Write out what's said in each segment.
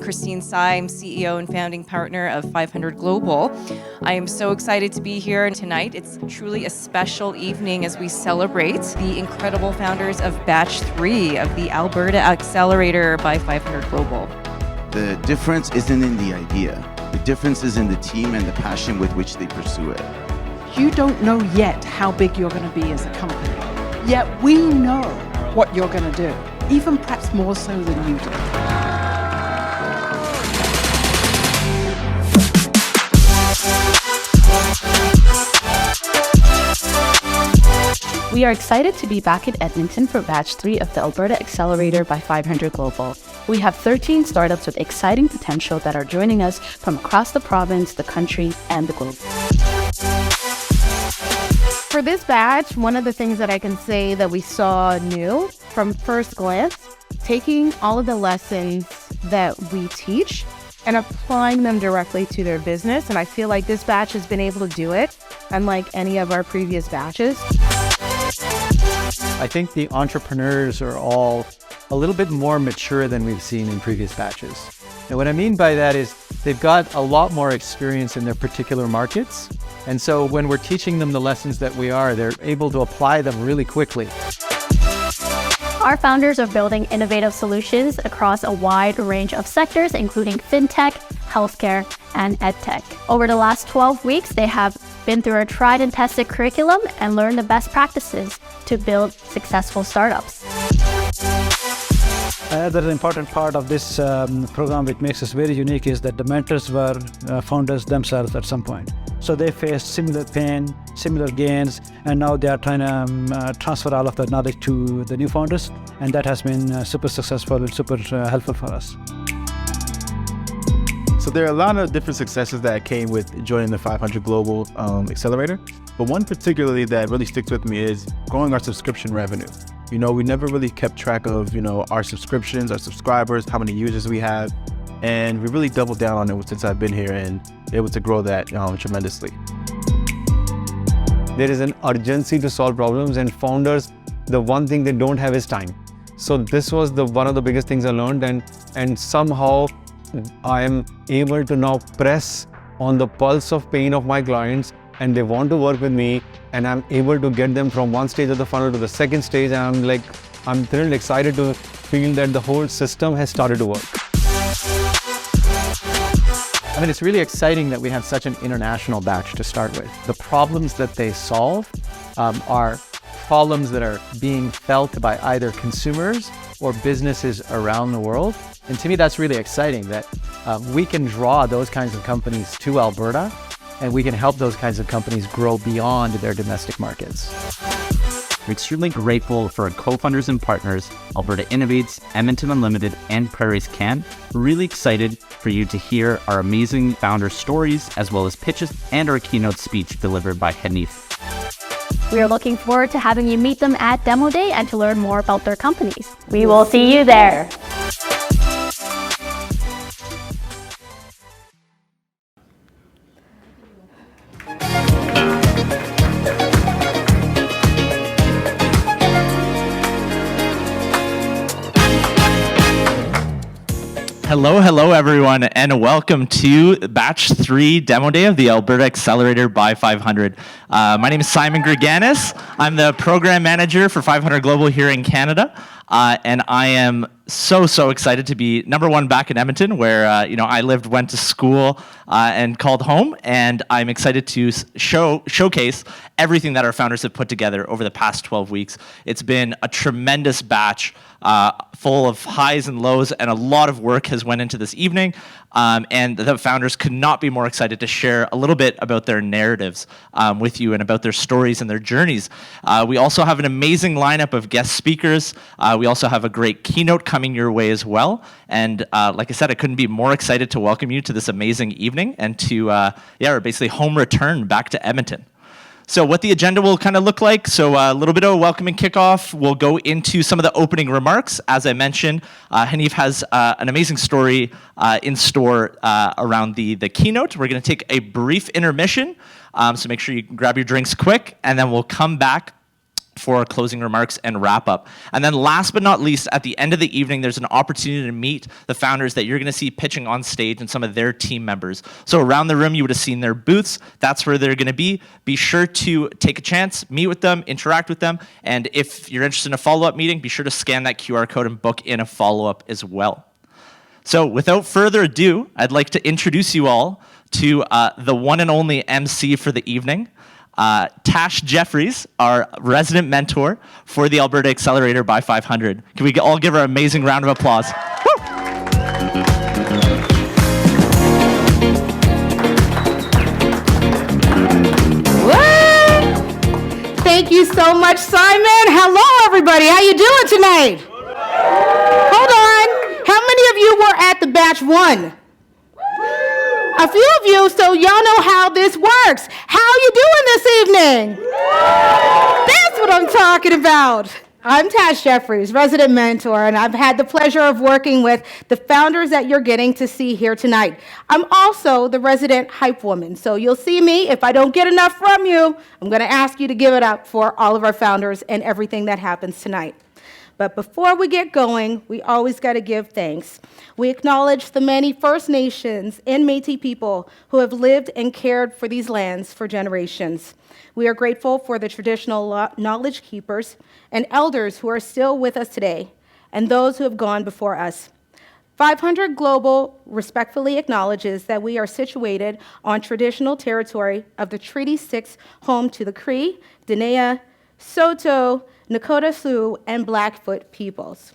Christine Tsai. I'm CEO and founding partner of 500 Global. I am so excited to be here tonight. It's truly a special evening as we celebrate the incredible founders of Batch 3 of the Alberta Accelerator by 500 Global. The difference isn't in the idea. The difference is in the team and the passion with which they pursue it. You don't know yet how big you're going to be as a company. Yet we know what you're going to do, even perhaps more so than you do. We are excited to be back in Edmonton for Batch 3 of the Alberta Accelerator by 500 Global. We have 13 startups with exciting potential that are joining us from across the province, the country, and the globe. For this batch, one of the things that I can say that we saw new from first glance, taking all of the lessons that we teach and applying them directly to their business. And I feel like this batch has been able to do it, unlike any of our previous batches. I think the entrepreneurs are all a little bit more mature than we've seen in previous batches. And what I mean by that is they've got a lot more experience in their particular markets. And so when we're teaching them the lessons that we are, they're able to apply them really quickly. Our founders are building innovative solutions across a wide range of sectors, including fintech, healthcare, and edtech. Over the last 12 weeks, they have been through a tried and tested curriculum and learned the best practices to build successful startups. Another important part of this program which makes us very unique is that the mentors were founders themselves at some point. So they faced similar pain, similar gains, and now they are trying to transfer all of that knowledge to the new founders, and that has been super successful and super helpful for us. So there are a lot of different successes that came with joining the 500 Global Accelerator, but one particularly that really sticks with me is growing our subscription revenue. You know, we never really kept track of, our subscriptions, our subscribers, how many users we have, and we really doubled down on it since I've been here and able to grow that tremendously. There is an urgency to solve problems, and founders, the one thing they don't have is time. So this was one of the biggest things I learned, and somehow I am able to now press on the pulse of pain of my clients, and they want to work with me, and I'm able to get them from one stage of the funnel to the second stage, and I'm thrilled, excited to feel that the whole system has started to work. I mean, it's really exciting that we have such an international batch to start with. The problems that they solve are problems that are being felt by either consumers or businesses around the world. And to me, that's really exciting that we can draw those kinds of companies to Alberta, and we can help those kinds of companies grow beyond their domestic markets. We're extremely grateful for our co-founders and partners, Alberta Innovates, Edmonton Unlimited, and PrairiesCan. We're really excited for you to hear our amazing founder stories, as well as pitches and our keynote speech delivered by Hanif. We are looking forward to having you meet them at Demo Day and to learn more about their companies. We will see you there. Hello everyone, and welcome to Batch 3 Demo Day of the Alberta Accelerator by 500. My name is Simon Greganis. I'm the Program Manager for 500 Global here in Canada, and I am so excited to be number one back in Edmonton, where I lived, went to school, and called home. And I'm excited to showcase everything that our founders have put together over the past 12 weeks. It's been a tremendous batch, full of highs and lows, and a lot of work has went into this evening. And the founders could not be more excited to share a little bit about their narratives with you and about their stories and their journeys. We also have an amazing lineup of guest speakers. We also have a great keynote coming your way as well. And like I said, I couldn't be more excited to welcome you to this amazing evening and to, basically home return back to Edmonton. So what the agenda will kind of look like, so a little bit of a welcome and kickoff. We'll go into some of the opening remarks. As I mentioned, Hanif has an amazing story in store around the keynote. We're going to take a brief intermission, so make sure you grab your drinks quick, and then we'll come back for closing remarks and wrap up. And then last but not least, at the end of the evening, there's an opportunity to meet the founders that you're gonna see pitching on stage and some of their team members. So around the room, you would have seen their booths. That's where they're gonna be. Be sure to take a chance, meet with them, interact with them. And if you're interested in a follow-up meeting, be sure to scan that QR code and book in a follow-up as well. So without further ado, I'd like to introduce you all to the one and only MC for the evening. Tash Jeffries, our resident mentor for the Alberta Accelerator by 500. Can we all give her an amazing round of applause? Thank you so much, Simon. Hello, everybody. How you doing tonight? Hold on. How many of you were at the batch 1? A few of you, so y'all know how this works. How you doing this evening? That's what I'm talking about. I'm Tash Jeffries, resident mentor, and I've had the pleasure of working with the founders that you're getting to see here tonight. I'm also the resident hype woman, so you'll see me. If I don't get enough from you, I'm going to ask you to give it up for all of our founders and everything that happens tonight. But before we get going, we always got to give thanks. We acknowledge the many First Nations and Métis people who have lived and cared for these lands for generations. We are grateful for the traditional knowledge keepers and elders who are still with us today, and those who have gone before us. 500 Global respectfully acknowledges that we are situated on traditional territory of the Treaty 6, home to the Cree, Diné, Saulteaux, Nakota Sioux, and Blackfoot peoples.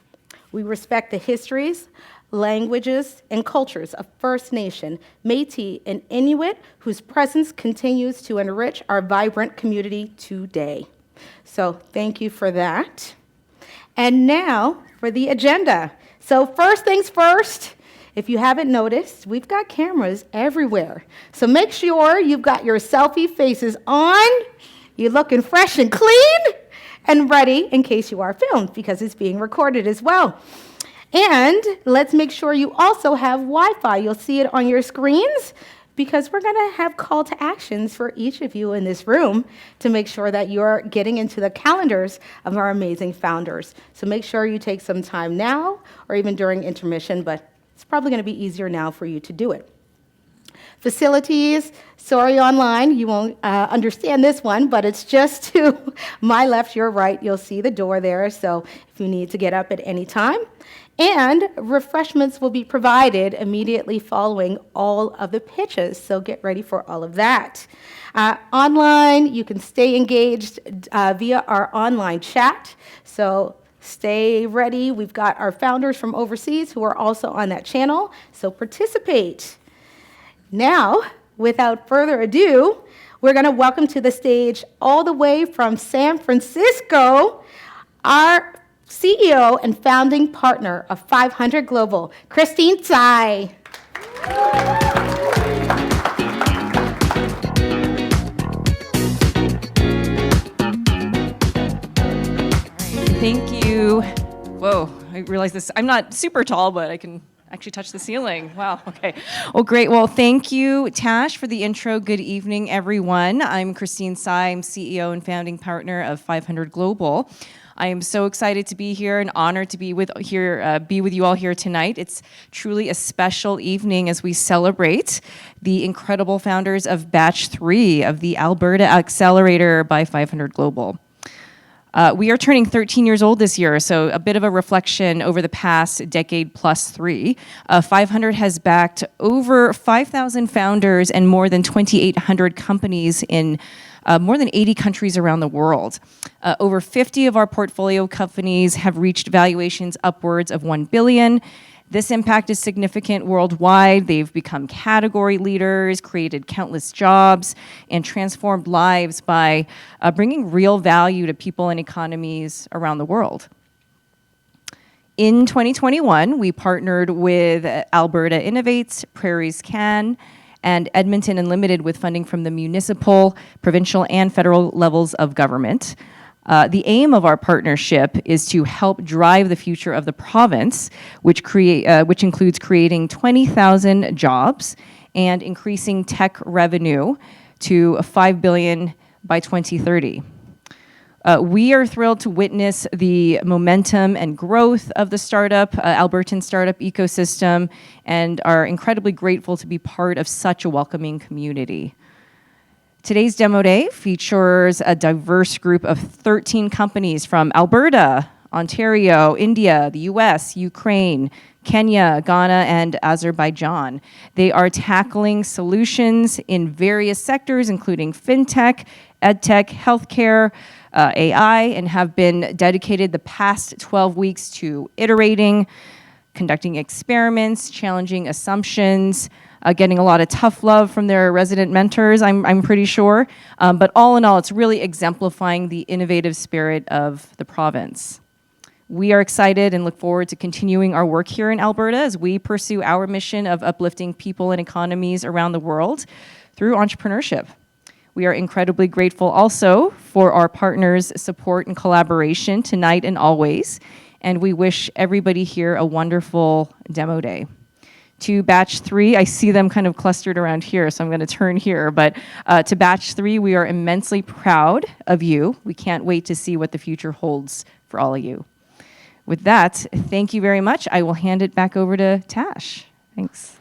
We respect the histories, languages, and cultures of First Nation, Métis, and Inuit, whose presence continues to enrich our vibrant community today. So thank you for that. And now for the agenda. So first things first, if you haven't noticed, we've got cameras everywhere. So make sure you've got your selfie faces on, you're looking fresh and clean, and ready in case you are filmed, because it's being recorded as well. And let's make sure you also have Wi-Fi. You'll see it on your screens, because we're going to have call to actions for each of you in this room to make sure that you're getting into the calendars of our amazing founders. So make sure you take some time now or even during intermission, but it's probably going to be easier now for you to do it. Facilities, sorry online, you won't understand this one, but it's just to my left, your right. You'll see the door there, so if you need to get up at any time. And refreshments will be provided immediately following all of the pitches, so get ready for all of that. Online, you can stay engaged via our online chat, so stay ready. We've got our founders from overseas who are also on that channel, so participate. Now, without further ado, we're going to welcome to the stage all the way from San Francisco, our CEO and founding partner of 500 Global, Christine Tsai. Thank you. Whoa, I realize this. I'm not super tall, but I can actually touch the ceiling. Wow, okay. Well, great. Well, thank you, Tash, for the intro. Good evening, everyone. I'm Christine Tsai. I'm CEO and founding partner of 500 Global. I am so excited to be here and honored to be with you all here tonight. It's truly a special evening as we celebrate the incredible founders of Batch 3 of the Alberta Accelerator by 500 Global. We are turning 13 years old this year, so a bit of a reflection over the past decade plus 3. 500 has backed over 5,000 founders and more than 2,800 companies in more than 80 countries around the world. Over 50 of our portfolio companies have reached valuations upwards of $1 billion. This impact is significant worldwide. They've become category leaders, created countless jobs, and transformed lives by bringing real value to people and economies around the world. In 2021, we partnered with Alberta Innovates, PrairiesCan, and Edmonton Unlimited with funding from the municipal, provincial, and federal levels of government. The aim of our partnership is to help drive the future of the province, which includes creating 20,000 jobs and increasing tech revenue to $5 billion by 2030. We are thrilled to witness the momentum and growth of the startup, Albertan startup ecosystem, and are incredibly grateful to be part of such a welcoming community. Today's demo day features a diverse group of 13 companies from Alberta, Ontario, India, the US, Ukraine, Kenya, Ghana, and Azerbaijan. They are tackling solutions in various sectors, including fintech, edtech, healthcare, AI, and have been dedicated the past 12 weeks to iterating, conducting experiments, challenging assumptions, getting a lot of tough love from their resident mentors, I'm pretty sure. But all in all, it's really exemplifying the innovative spirit of the province. We are excited and look forward to continuing our work here in Alberta as we pursue our mission of uplifting people and economies around the world through entrepreneurship. We are incredibly grateful also for our partners' support and collaboration tonight and always, and we wish everybody here a wonderful demo day. To batch 3, I see them kind of clustered around here, so I'm going to turn here, but to batch 3, we are immensely proud of you. We can't wait to see what the future holds for all of you. With that, thank you very much. I will hand it back over to Tash. Thanks.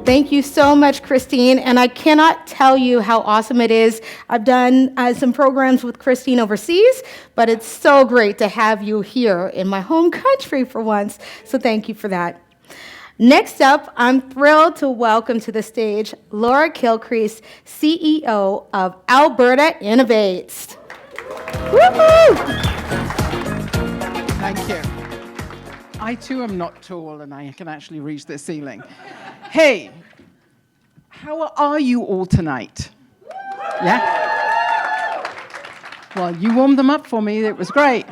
Thank you so much, Christine, and I cannot tell you how awesome it is. I've done some programs with Christine overseas, but it's so great to have you here in my home country for once, so thank you for that. Next up, I'm thrilled to welcome to the stage Laura Kilcrease, CEO of Alberta Innovates. Woo-hoo! Thank you. I too am not tall and I can actually reach the ceiling. Hey, how are you all tonight? Yeah? Well, you warmed them up for me. It was great.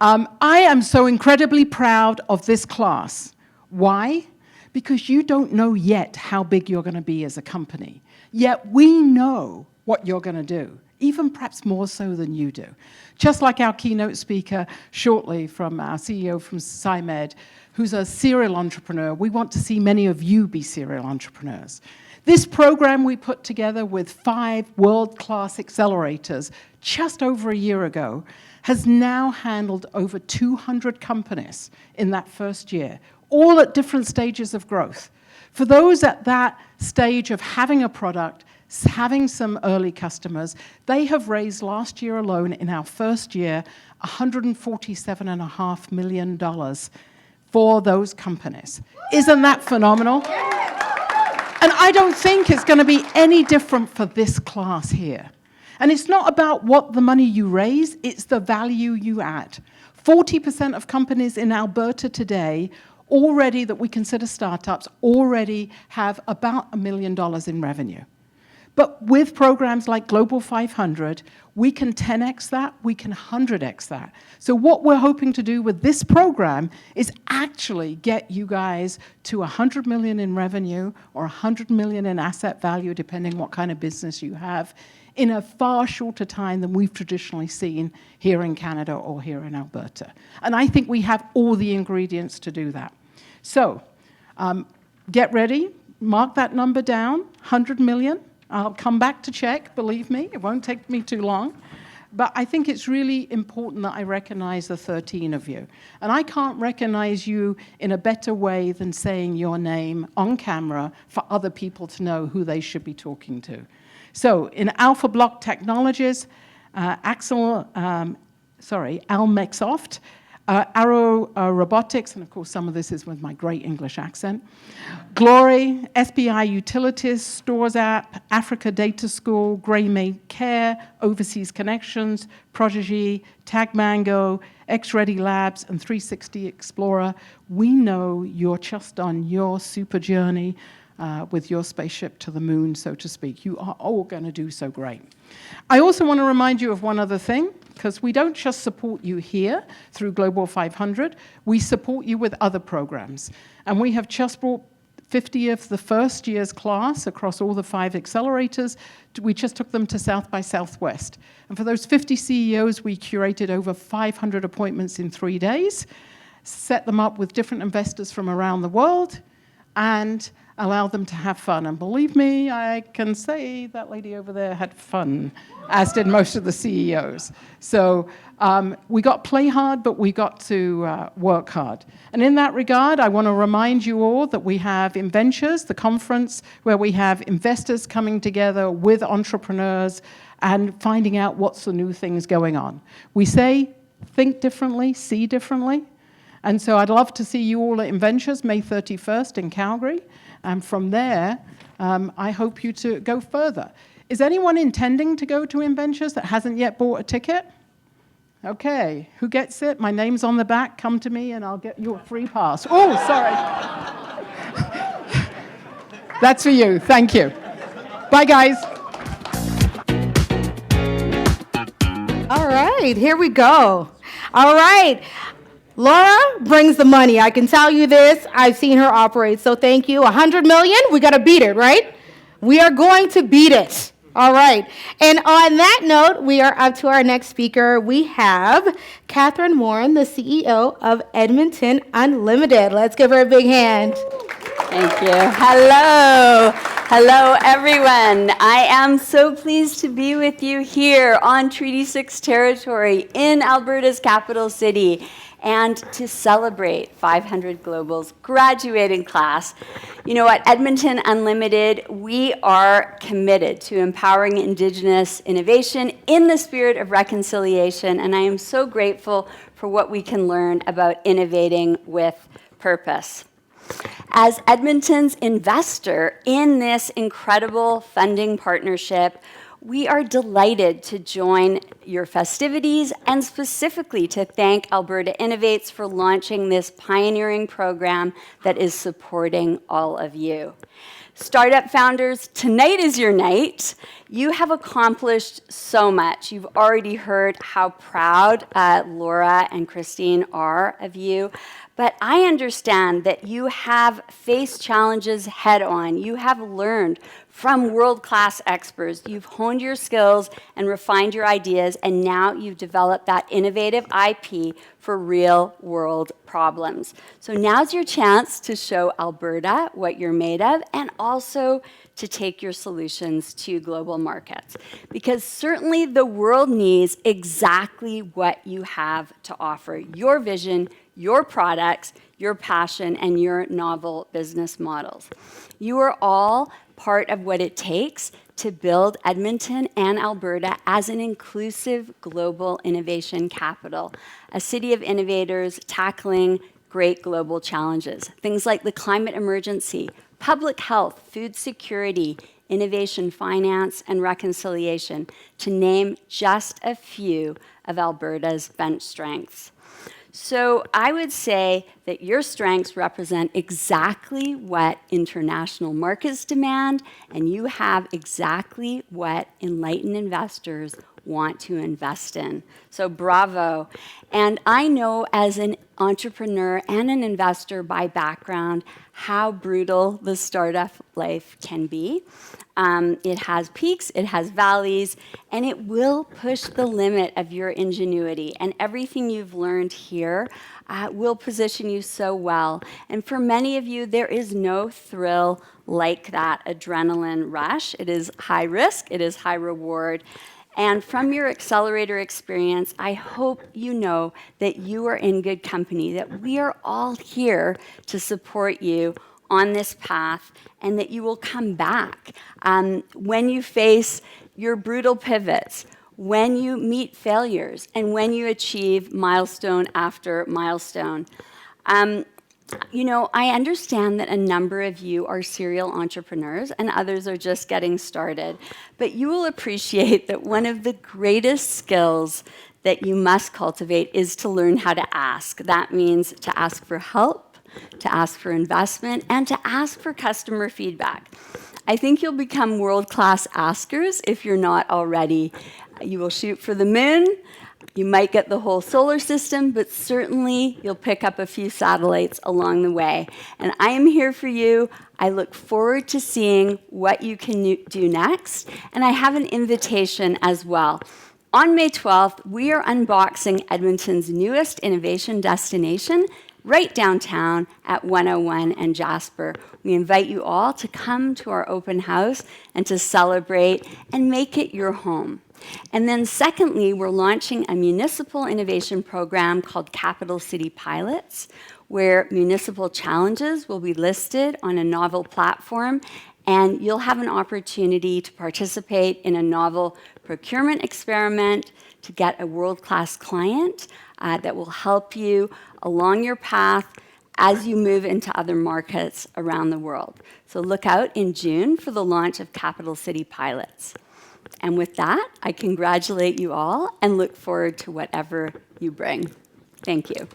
I am so incredibly proud of this class. Why? Because you don't know yet how big you're going to be as a company. Yet we know what you're going to do, even perhaps more so than you do. Just like our keynote speaker shortly from our CEO from Symend, who's a serial entrepreneur, we want to see many of you be serial entrepreneurs. This program we put together with 5 world-class accelerators just over a year ago has now handled over 200 companies in that first year, all at different stages of growth. For those at that stage of having a product, having some early customers, they have raised last year alone in our first year $147.5 million for those companies. Isn't that phenomenal? And I don't think it's going to be any different for this class here. And it's not about what the money you raise, it's the value you add. 40% of companies in Alberta today already that we consider startups already have about $1 million in revenue. But with programs like Global 500, we can 10x that, we can 100x that. So what we're hoping to do with this program is actually get you guys to 100 million in revenue or 100 million in asset value, depending what kind of business you have, in a far shorter time than we've traditionally seen here in Canada or here in Alberta. And I think we have all the ingredients to do that. So get ready, mark that number down, 100 million. I'll come back to check, believe me, it won't take me too long. But I think it's really important that I recognize the 13 of you. And I can't recognize you in a better way than saying your name on camera for other people to know who they should be talking to. So in AlphaBlock Technologies, Almexoft, Aro Robotics, and of course some of this is with my great English accent, Glorri, SPI Utilities, Stores App, Africa Data School, Greymate Care, Overseas Connections, Prodigee, TagMango, XReadyLab, and 360 Explorer. We know you're just on your super journey with your spaceship to the moon, so to speak. You are all going to do so great. I also want to remind you of one other thing, because we don't just support you here through Global 500, we support you with other programs. And we have just brought 50 of the first year's class across all the 5 accelerators. We just took them to South by Southwest. And for those 50 CEOs, we curated over 500 appointments in 3 days, set them up with different investors from around the world, and allow them to have fun. And believe me, I can say that lady over there had fun, as did most of the CEOs. So we got play hard, but we got to work hard. And in that regard, I want to remind you all that we have Inventures, the conference where we have investors coming together with entrepreneurs and finding out what's the new things going on. We say, think differently, see differently. And so I'd love to see you all at Inventures, May 31st in Calgary. And from there, I hope you to go further. Is anyone intending to go to Inventures that hasn't yet bought a ticket? Okay, who gets it? My name's on the back. Come to me and I'll get you a free pass. Oh, sorry. That's for you. Thank you. Bye, guys. All right, here we go. All right. Laura brings the money. I can tell you this. I've seen her operate, so thank you. 100 million, we got to beat it, right? We are going to beat it. All right. And on that note, we are up to our next speaker. We have Catherine Warren, the CEO of Edmonton Unlimited. Let's give her a big hand. Thank you. Hello. Hello, everyone. I am so pleased to be with you here on Treaty 6 territory in Alberta's capital city, and to celebrate 500 Global's graduating class. You know, at Edmonton Unlimited, we are committed to empowering Indigenous innovation in the spirit of reconciliation, and I am so grateful for what we can learn about innovating with purpose. As Edmonton's investor in this incredible funding partnership, we are delighted to join your festivities and specifically to thank Alberta Innovates for launching this pioneering program that is supporting all of you. Startup founders, tonight is your night. You have accomplished so much. You've already heard how proud Laura and Christine are of you. But I understand that you have faced challenges head on. You have learned from world-class experts. You've honed your skills and refined your ideas, and now you've developed that innovative IP for real-world problems. So now's your chance to show Alberta what you're made of, and also to take your solutions to global markets. Because certainly the world needs exactly what you have to offer. Your vision, your products, your passion, and your novel business models. You are all part of what it takes to build Edmonton and Alberta as an inclusive global innovation capital, a city of innovators tackling great global challenges. Things like the climate emergency, public health, food security, innovation finance, and reconciliation, to name just a few of Alberta's bench strengths. So I would say that your strengths represent exactly what international markets demand, and you have exactly what enlightened investors want to invest in. So bravo. And I know as an entrepreneur and an investor by background how brutal the startup life can be. It has peaks, it has valleys, and it will push the limit of your ingenuity. And everything you've learned here will position you so well. And for many of you, there is no thrill like that adrenaline rush. It is high risk, it is high reward. And from your accelerator experience, I hope you know that you are in good company, that we are all here to support you on this path, and that you will come back when you face your brutal pivots, when you meet failures, and when you achieve milestone after milestone. You know, I understand that a number of you are serial entrepreneurs and others are just getting started, but you will appreciate that one of the greatest skills that you must cultivate is to learn how to ask. That means to ask for help, to ask for investment, and to ask for customer feedback. I think you'll become world-class askers if you're not already. You will shoot for the moon. You might get the whole solar system, but certainly you'll pick up a few satellites along the way. And I am here for you. I look forward to seeing what you can do next. And I have an invitation as well. On May 12th, we are unboxing Edmonton's newest innovation destination, right downtown at 101 and Jasper. We invite you all to come to our open house and to celebrate and make it your home. And then secondly, we're launching a municipal innovation program called Capital City Pilots, where municipal challenges will be listed on a novel platform, and you'll have an opportunity to participate in a novel procurement experiment to get a world-class client that will help you along your path as you move into other markets around the world. So look out in June for the launch of Capital City Pilots. And with that, I congratulate you all and look forward to whatever you bring. Thank you.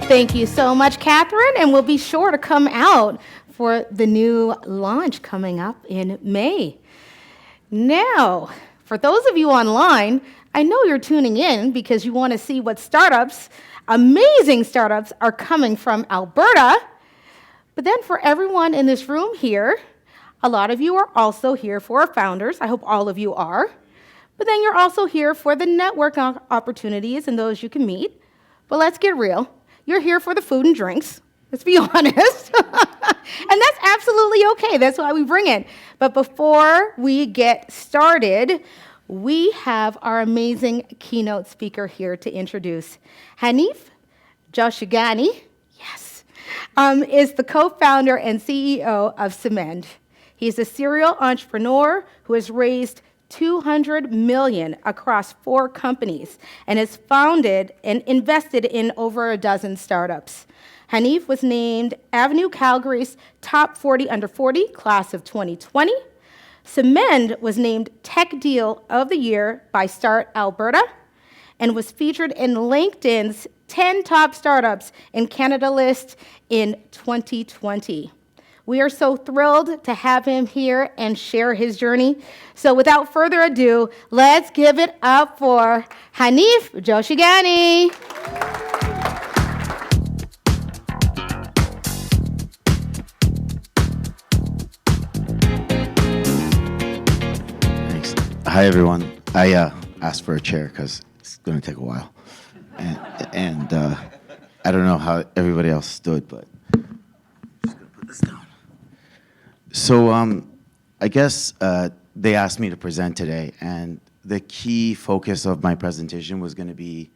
Thank you so much, Catherine, and we'll be sure to come out for the new launch coming up in May. Now, for those of you online, I know you're tuning in because you want to see what startups, amazing startups, are coming from Alberta. But then for everyone in this room here, a lot of you are also here for our founders. I hope all of you are. But then you're also here for the network opportunities and those you can meet. But let's get real. You're here for the food and drinks. Let's be honest. And that's absolutely okay. That's why we bring it. But before we get started, we have our amazing keynote speaker here to introduce. Hanif Joshaghani, yes, is the co-founder and CEO of Symend. He's a serial entrepreneur who has raised $200 million across 4 companies and has founded and invested in over a dozen startups. Hanif was named Avenue Calgary's Top 40 Under 40 Class of 2020. Symend was named Tech Deal of the Year by Start Alberta and was featured in LinkedIn's 10 Top Startups in Canada list in 2020. We are so thrilled to have him here and share his journey. So without further ado, let's give it up for Hanif Joshaghani. Thanks. Hi, everyone. I asked for a chair because it's going to take a while. And I don't know how everybody else stood, but I'm just going to put this down. So I guess they asked me to present today, and the key focus of my presentation was going to be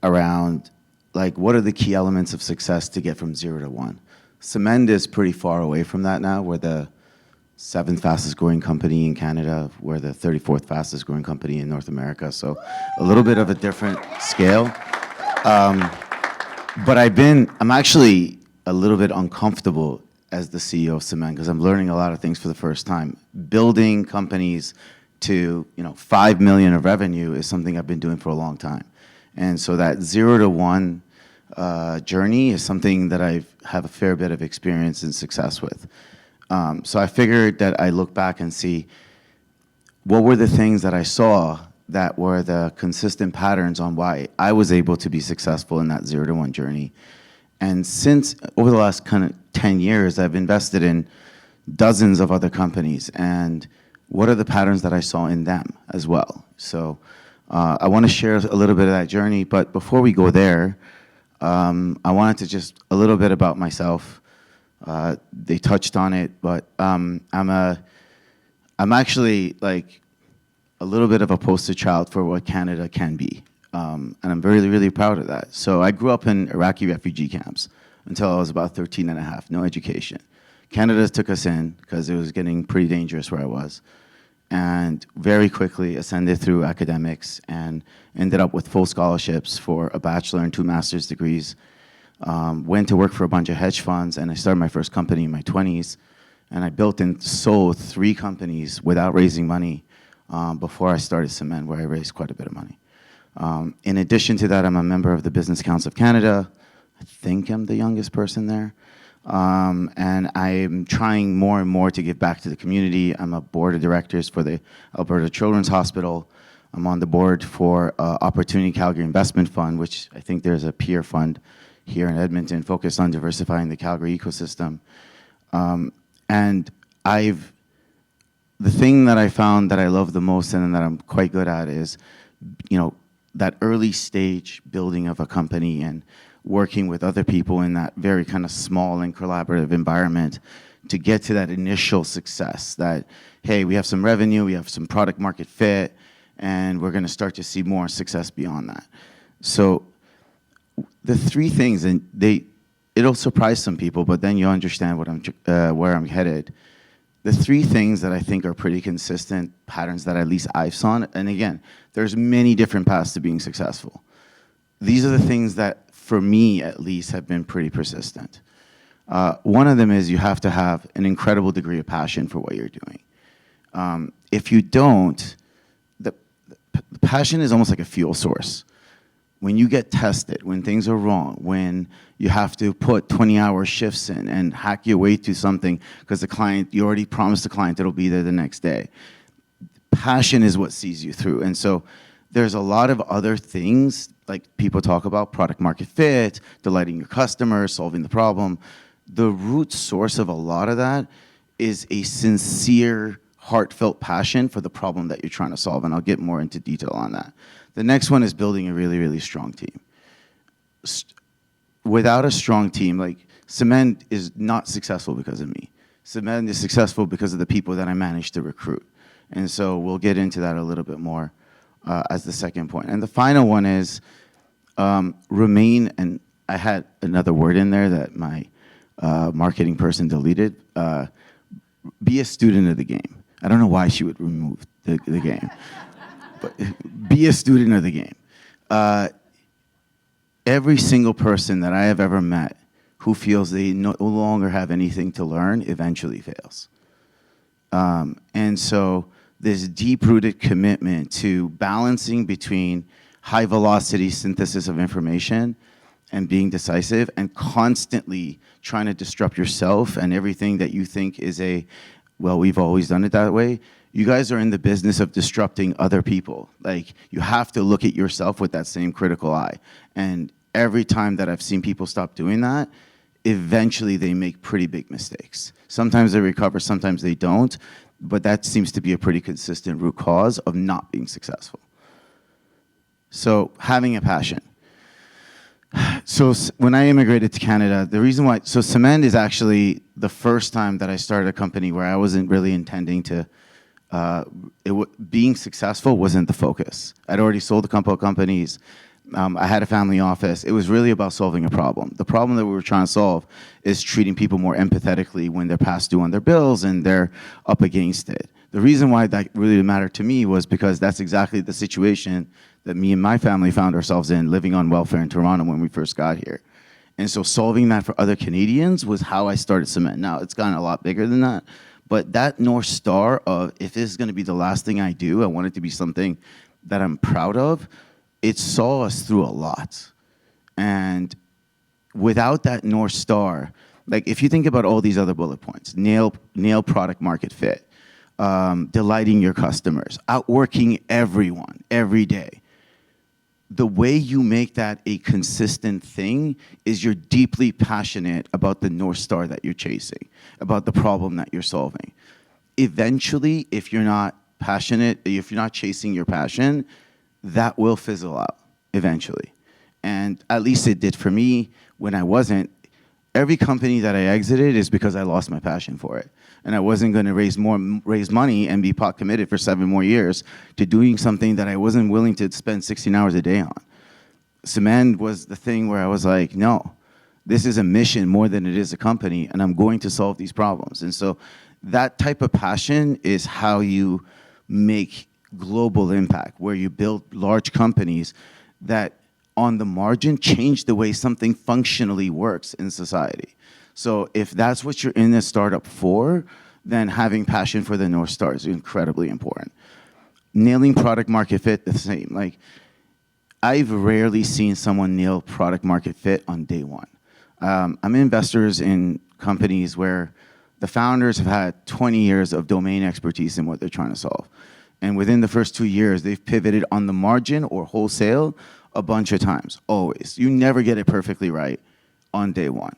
around, like, what are the key elements of success to get from 0 to 1? Symend is pretty far away from that now. We're the 7th fastest growing company in Canada. We're the 34th fastest growing company in North America. So a little bit of a different scale. But I'm actually a little bit uncomfortable as the CEO of Symend because I'm learning a lot of things for the first time. Building companies to 5 million of revenue is something I've been doing for a long time. And so that 0 to 1 journey is something that I have a fair bit of experience and success with. So I figured that I look back and see what were the things that I saw that were the consistent patterns on why I was able to be successful in that 0 to 1 journey. And since over the last kind of 10 years, I've invested in dozens of other companies. And what are the patterns that I saw in them as well? So I want to share a little bit of that journey. But before we go there, I wanted to just a little bit about myself. They touched on it, but I'm actually like a little bit of a poster child for what Canada can be. And I'm really, really proud of that. So I grew up in Iraqi refugee camps until I was about 13 and a half, no education. Canada took us in because it was getting pretty dangerous where I was. And very quickly ascended through academics and ended up with full scholarships for a bachelor and 2 master's degrees. Went to work for a bunch of hedge funds, and I started my first company in my 20s. And I built and sold 3 companies without raising money before I started Symend, where I raised quite a bit of money. In addition to that, I'm a member of the Business Council of Canada. I think I'm the youngest person there. And I'm trying more and more to give back to the community. I'm a board of directors for the Alberta Children's Hospital. I'm on the board for Opportunity Calgary Investment Fund, which I think there's a peer fund here in Edmonton focused on diversifying the Calgary ecosystem. And I've the thing that I found that I love the most and that I'm quite good at is, that early stage building of a company and working with other people in that very kind of small and collaborative environment to get to that initial success that, hey, we have some revenue, we have some product market fit, and we're going to start to see more success beyond that. So the three things, and it'll surprise some people, but then you'll understand where I'm headed. The three things that I think are pretty consistent patterns that at least I've seen, and again, there's many different paths to being successful. These are the things that, for me at least, have been pretty persistent. One of them is you have to have an incredible degree of passion for what you're doing. If you don't, the passion is almost like a fuel source. When you get tested, when things are wrong, when you have to put 20-hour shifts in and hack your way to something because you already promised the client it'll be there the next day. Passion is what sees you through. And so there's a lot of other things, like people talk about product market fit, delighting your customers, solving the problem. The root source of a lot of that is a sincere, heartfelt passion for the problem that you're trying to solve, and I'll get more into detail on that. The next one is building a really, really strong team. Without a strong team, like Symend is not successful because of me. Symend is successful because of the people that I managed to recruit. And so we'll get into that a little bit more as the second point. And the final one is remain, and I had another word in there that my marketing person deleted, be a student of the game. I don't know why she would remove the game. But be a student of the game. Every single person that I have ever met who feels they no longer have anything to learn eventually fails. And so this deep-rooted commitment to balancing between high-velocity synthesis of information and being decisive and constantly trying to disrupt yourself and everything that you think is well, we've always done it that way. You guys are in the business of disrupting other people. Like, you have to look at yourself with that same critical eye. And every time that I've seen people stop doing that, eventually they make pretty big mistakes. Sometimes they recover, sometimes they don't, but that seems to be a pretty consistent root cause of not being successful. So having a passion. So when I immigrated to Canada, the reason why, so Symend is actually the first time that I started a company where I wasn't really intending to, being successful wasn't the focus. I'd already sold a couple of companies. I had a family office. It was really about solving a problem. The problem that we were trying to solve is treating people more empathetically when they're past due on their bills and they're up against it. The reason why that really mattered to me was because that's exactly the situation that me and my family found ourselves in, living on welfare in Toronto when we first got here. And so solving that for other Canadians was how I started Symend. Now, it's gotten a lot bigger than that, but that North Star of, if this is gonna be the last thing I do, I want it to be something that I'm proud of, it saw us through a lot. And without that North Star, like if you think about all these other bullet points, nail product market fit, delighting your customers, outworking everyone every day, the way you make that a consistent thing is you're deeply passionate about the North Star that you're chasing, about the problem that you're solving. Eventually, if you're not passionate, if you're not chasing your passion, that will fizzle out eventually. And at least it did for me when I wasn't. Every company that I exited is because I lost my passion for it. And I wasn't going to raise money and be pot committed for 7 more years to doing something that I wasn't willing to spend 16 hours a day on. Symend was the thing where I was like, no, this is a mission more than it is a company, and I'm going to solve these problems. And so that type of passion is how you make global impact, where you build large companies that on the margin change the way something functionally works in society. So if that's what you're in a startup for, then having passion for the North Star is incredibly important. Nailing product market fit, the same. Like, I've rarely seen someone nail product market fit on day one. I'm investors in companies where the founders have had 20 years of domain expertise in what they're trying to solve. And within the first 2 years, they've pivoted on the margin or wholesale a bunch of times, always. You never get it perfectly right on day one.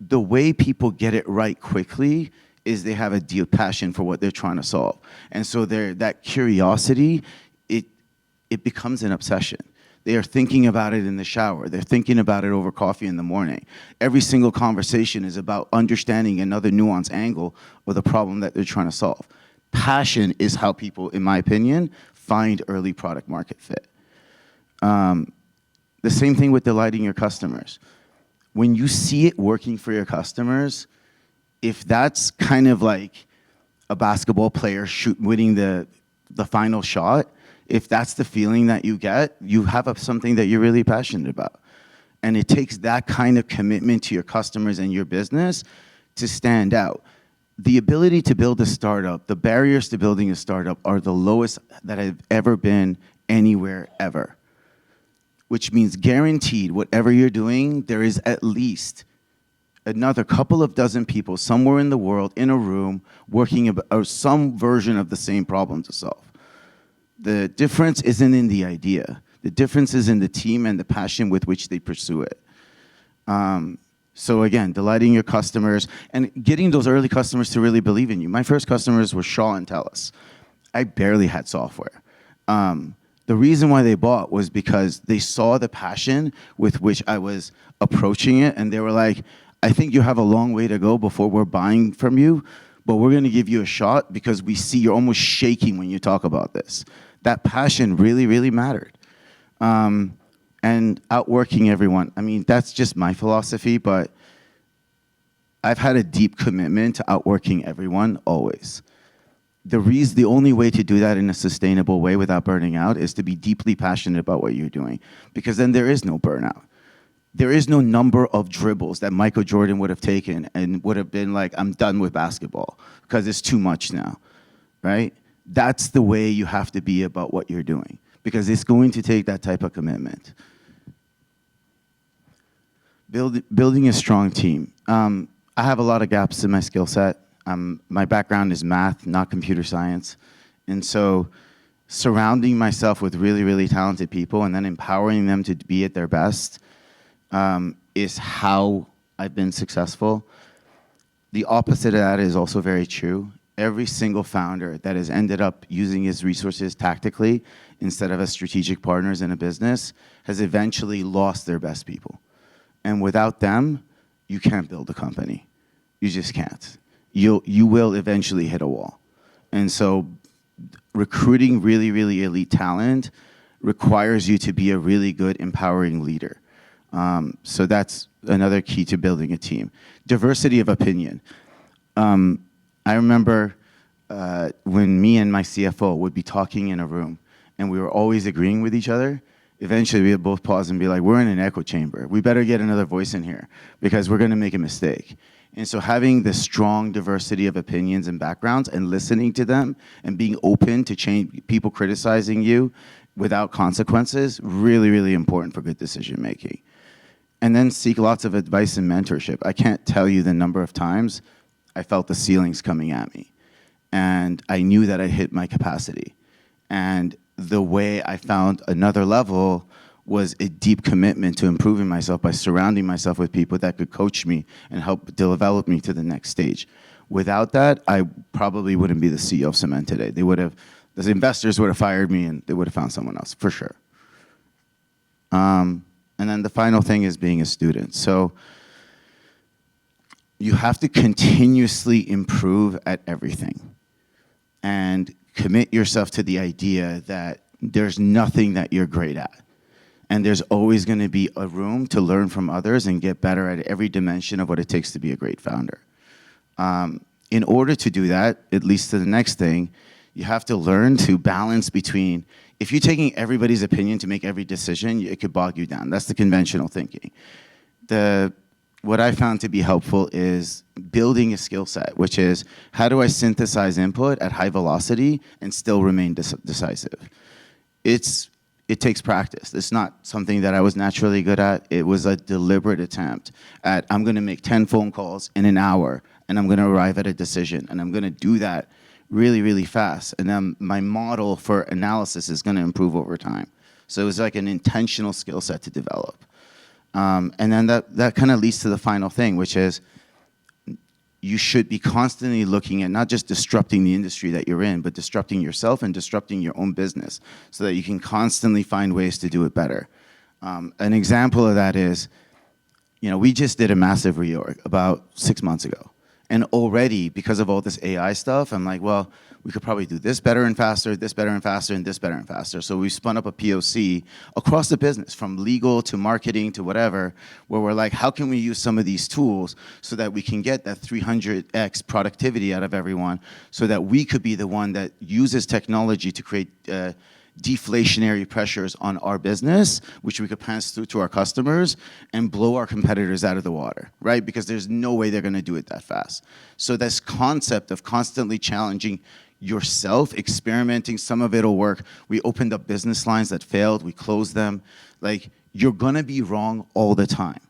The way people get it right quickly is they have a deep passion for what they're trying to solve. And so that curiosity, it becomes an obsession. They are thinking about it in the shower. They're thinking about it over coffee in the morning. Every single conversation is about understanding another nuanced angle of the problem that they're trying to solve. Passion is how people, in my opinion, find early product market fit. The same thing with delighting your customers. When you see it working for your customers, if that's kind of like a basketball player winning the final shot, if that's the feeling that you get, you have something that you're really passionate about. And it takes that kind of commitment to your customers and your business to stand out. The ability to build a startup, the barriers to building a startup are the lowest that have ever been anywhere ever. Which means guaranteed, whatever you're doing, there is at least another couple of dozen people somewhere in the world in a room working or some version of the same problem to solve. The difference isn't in the idea. The difference is in the team and the passion with which they pursue it. So again, delighting your customers and getting those early customers to really believe in you. My first customers were Shaw and TELUS. I barely had software. The reason why they bought was because they saw the passion with which I was approaching it, and they were like, I think you have a long way to go before we're buying from you, but we're gonna give you a shot because we see you're almost shaking when you talk about this. That passion really, really mattered. And outworking everyone. I mean, that's just my philosophy, but I've had a deep commitment to outworking everyone, always. The only way to do that in a sustainable way without burning out is to be deeply passionate about what you're doing, because then there is no burnout. There is no number of dribbles that Michael Jordan would have taken and would have been like, I'm done with basketball because it's too much now, right? That's the way you have to be about what you're doing, because it's going to take that type of commitment. Building a strong team. I have a lot of gaps in my skill set. My background is math, not computer science. And so surrounding myself with really, really talented people and then empowering them to be at their best is how I've been successful. The opposite of that is also very true. Every single founder that has ended up using his resources tactically instead of as strategic partners in a business has eventually lost their best people. And without them, you can't build a company. You just can't. You will eventually hit a wall. And so recruiting really, really elite talent requires you to be a really good, empowering leader. So that's another key to building a team. Diversity of opinion. I remember when me and my CFO would be talking in a room and we were always agreeing with each other. Eventually we would both pause and be like, we're in an echo chamber. We better get another voice in here because we're gonna make a mistake. And so having this strong diversity of opinions and backgrounds and listening to them and being open to change, people criticizing you without consequences, really, really important for good decision making. And then seek lots of advice and mentorship. I can't tell you the number of times I felt the ceilings coming at me. And I knew that I hit my capacity. And the way I found another level was a deep commitment to improving myself by surrounding myself with people that could coach me and help develop me to the next stage. Without that, I probably wouldn't be the CEO of Symend today. The investors would have fired me and they would have found someone else, for sure. And then the final thing is being a student. So you have to continuously improve at everything and commit yourself to the idea that there's nothing that you're great at. And there's always going to be a room to learn from others and get better at every dimension of what it takes to be a great founder. In order to do that, it leads to the next thing, you have to learn to balance between, if you're taking everybody's opinion to make every decision, it could bog you down. That's the conventional thinking. What I found to be helpful is building a skill set, which is, how do I synthesize input at high velocity and still remain decisive? It takes practice. It's not something that I was naturally good at. It was a deliberate attempt at, I'm gonna make 10 phone calls in an hour and I'm gonna arrive at a decision, and I'm gonna do that really, really fast. And then my model for analysis is gonna improve over time. So it was like an intentional skill set to develop. And then that kind of leads to the final thing, which is you should be constantly looking at not just disrupting the industry that you're in, but disrupting yourself and disrupting your own business so that you can constantly find ways to do it better. An example of that is, we just did a massive reorg about 6 months ago. And already, because of all this AI stuff, I'm like, well, we could probably do this better and faster, this better and faster, and this better and faster. So we spun up a POC across the business, from legal to marketing to whatever, where we're like, how can we use some of these tools so that we can get that 300x productivity out of everyone, so that we could be the one that uses technology to create deflationary pressures on our business, which we could pass through to our customers and blow our competitors out of the water, right? Because there's no way they're going to do it that fast. So this concept of constantly challenging yourself, experimenting, some of it'll work. We opened up business lines that failed, we closed them. Like, you're going to be wrong all the time.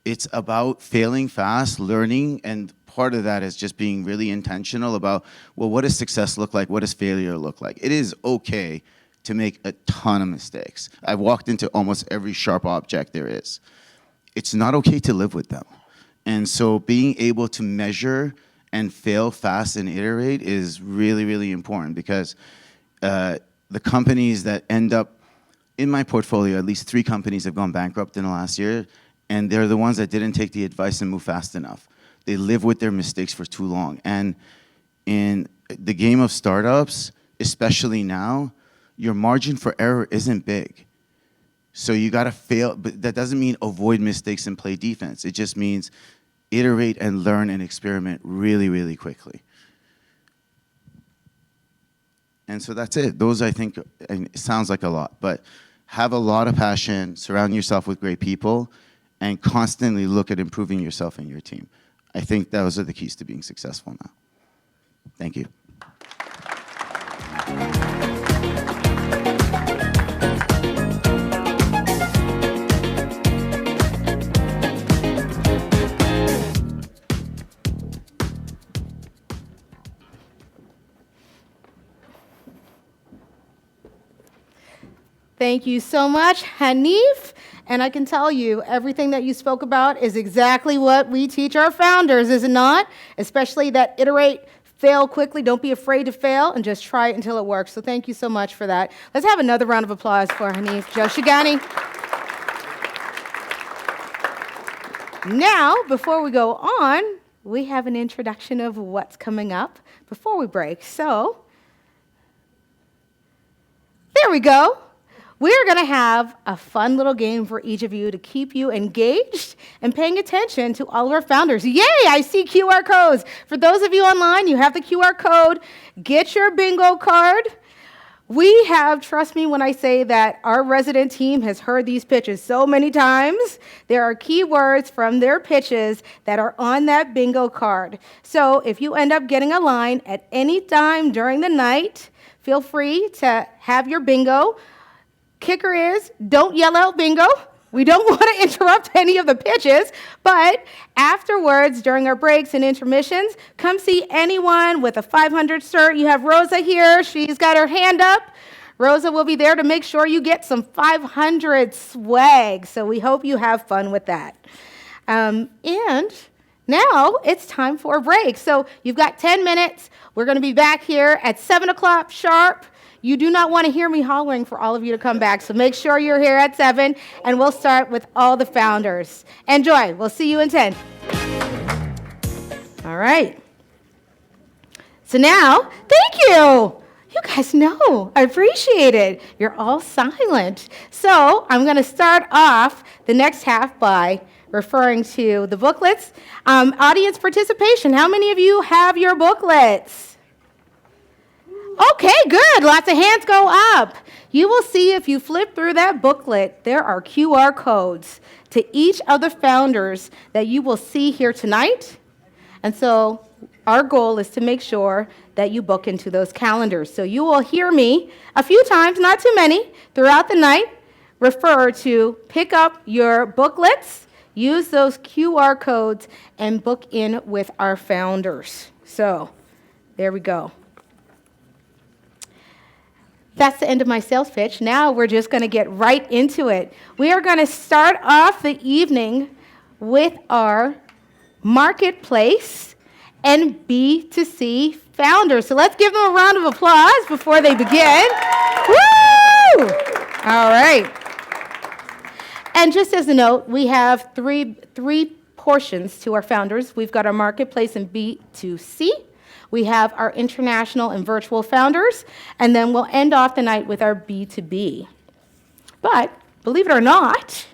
It's about failing fast, learning, and part of that is just being really intentional about, well, what does success look like? What does failure look like? It is okay to make a ton of mistakes. I've walked into almost every sharp object there is. It's not okay to live with them. And so being able to measure and fail fast and iterate is really, really important, because the companies that end up in my portfolio, at least 3 companies have gone bankrupt in the last year, and they're the ones that didn't take the advice and move fast enough. They live with their mistakes for too long. And in the game of startups, especially now, your margin for error isn't big. So you gotta fail, but that doesn't mean avoid mistakes and play defense. It just means iterate and learn and experiment really, really quickly. And so that's it. Those, I think, and it sounds like a lot, but have a lot of passion, surround yourself with great people, and constantly look at improving yourself and your team. I think those are the keys to being successful now. Thank you. Thank you so much, Hanif. And I can tell you, everything that you spoke about is exactly what we teach our founders, is it not? Especially that iterate, fail quickly, don't be afraid to fail, and just try it until it works. So thank you so much for that. Let's have another round of applause for Hanif Joshaghani. Now, before we go on, we have an introduction of what's coming up before we break. So, there we go. We're going to have a fun little game for each of you to keep you engaged and paying attention to all of our founders. Yay, I see QR codes. For those of you online, you have the QR code. Get your bingo card. We have, trust me when I say that our resident team has heard these pitches so many times. There are keywords from their pitches that are on that bingo card. So if you end up getting a line at any time during the night, feel free to have your bingo. Kicker is, don't yell out bingo. We don't want to interrupt any of the pitches, but afterwards, during our breaks and intermissions, come see anyone with a 500 cert. You have Rosa here. She's got her hand up. Rosa will be there to make sure you get some 500 swag, so we hope you have fun with that. And now it's time for a break. So you've got 10 minutes. We're going to be back here at 7 o'clock sharp. You do not want to hear me hollering for all of you to come back, so make sure you're here at 7, and we'll start with all the founders. Enjoy. We'll see you in 10. All right. So now, thank you. You guys know. I appreciate it. You're all silent. So I'm going to start off the next half by referring to the booklets. Audience participation. How many of you have your booklets? Okay, good. Lots of hands go up. You will see if you flip through that booklet, there are QR codes to each of the founders that you will see here tonight. And so our goal is to make sure that you book into those calendars. So you will hear me a few times, not too many, throughout the night, refer to pick up your booklets, use those QR codes, and book in with our founders. So there we go. That's the end of my sales pitch. Now we're just going to get right into it. We are going to start off the evening with our marketplace. and B2C founders. So let's give them a round of applause before they begin. Woo! All right. And just as a note, we have three portions to our founders. We've got our marketplace and B2C. We have our international and virtual founders, and then we'll end off the night with our B2B. But believe it or not,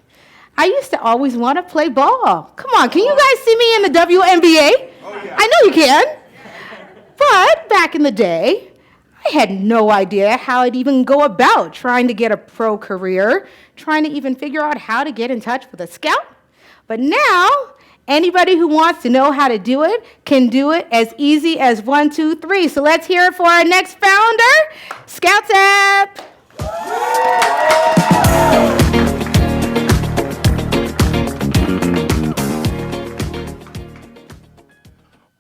I used to always want to play ball. Come on, can you guys see me in the WNBA? Oh, yeah. I know you can. But back in the day, I had no idea how I'd even go about trying to get a pro career, trying to even figure out how to get in touch with a scout. But now, anybody who wants to know how to do it can do it as easy as 1, 2, 3. So let's hear it for our next founder, Scouts App.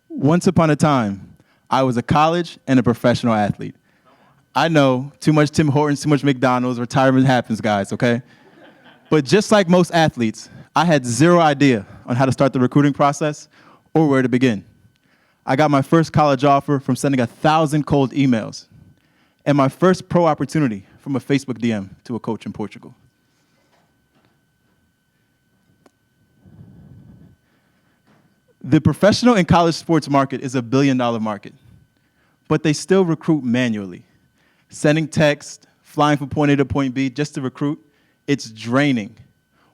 Once upon a time, I was a college and a professional athlete. I know, too much Tim Hortons, too much McDonald's, retirement happens, guys, okay? But just like most athletes, I had zero idea on how to start the recruiting process or where to begin. I got my first college offer from sending 1,000 cold emails, and my first pro opportunity from a Facebook DM to a coach in Portugal. The professional and college sports market is $1 billion market, but they still recruit manually. Sending text, flying from point A to point B just to recruit, it's draining.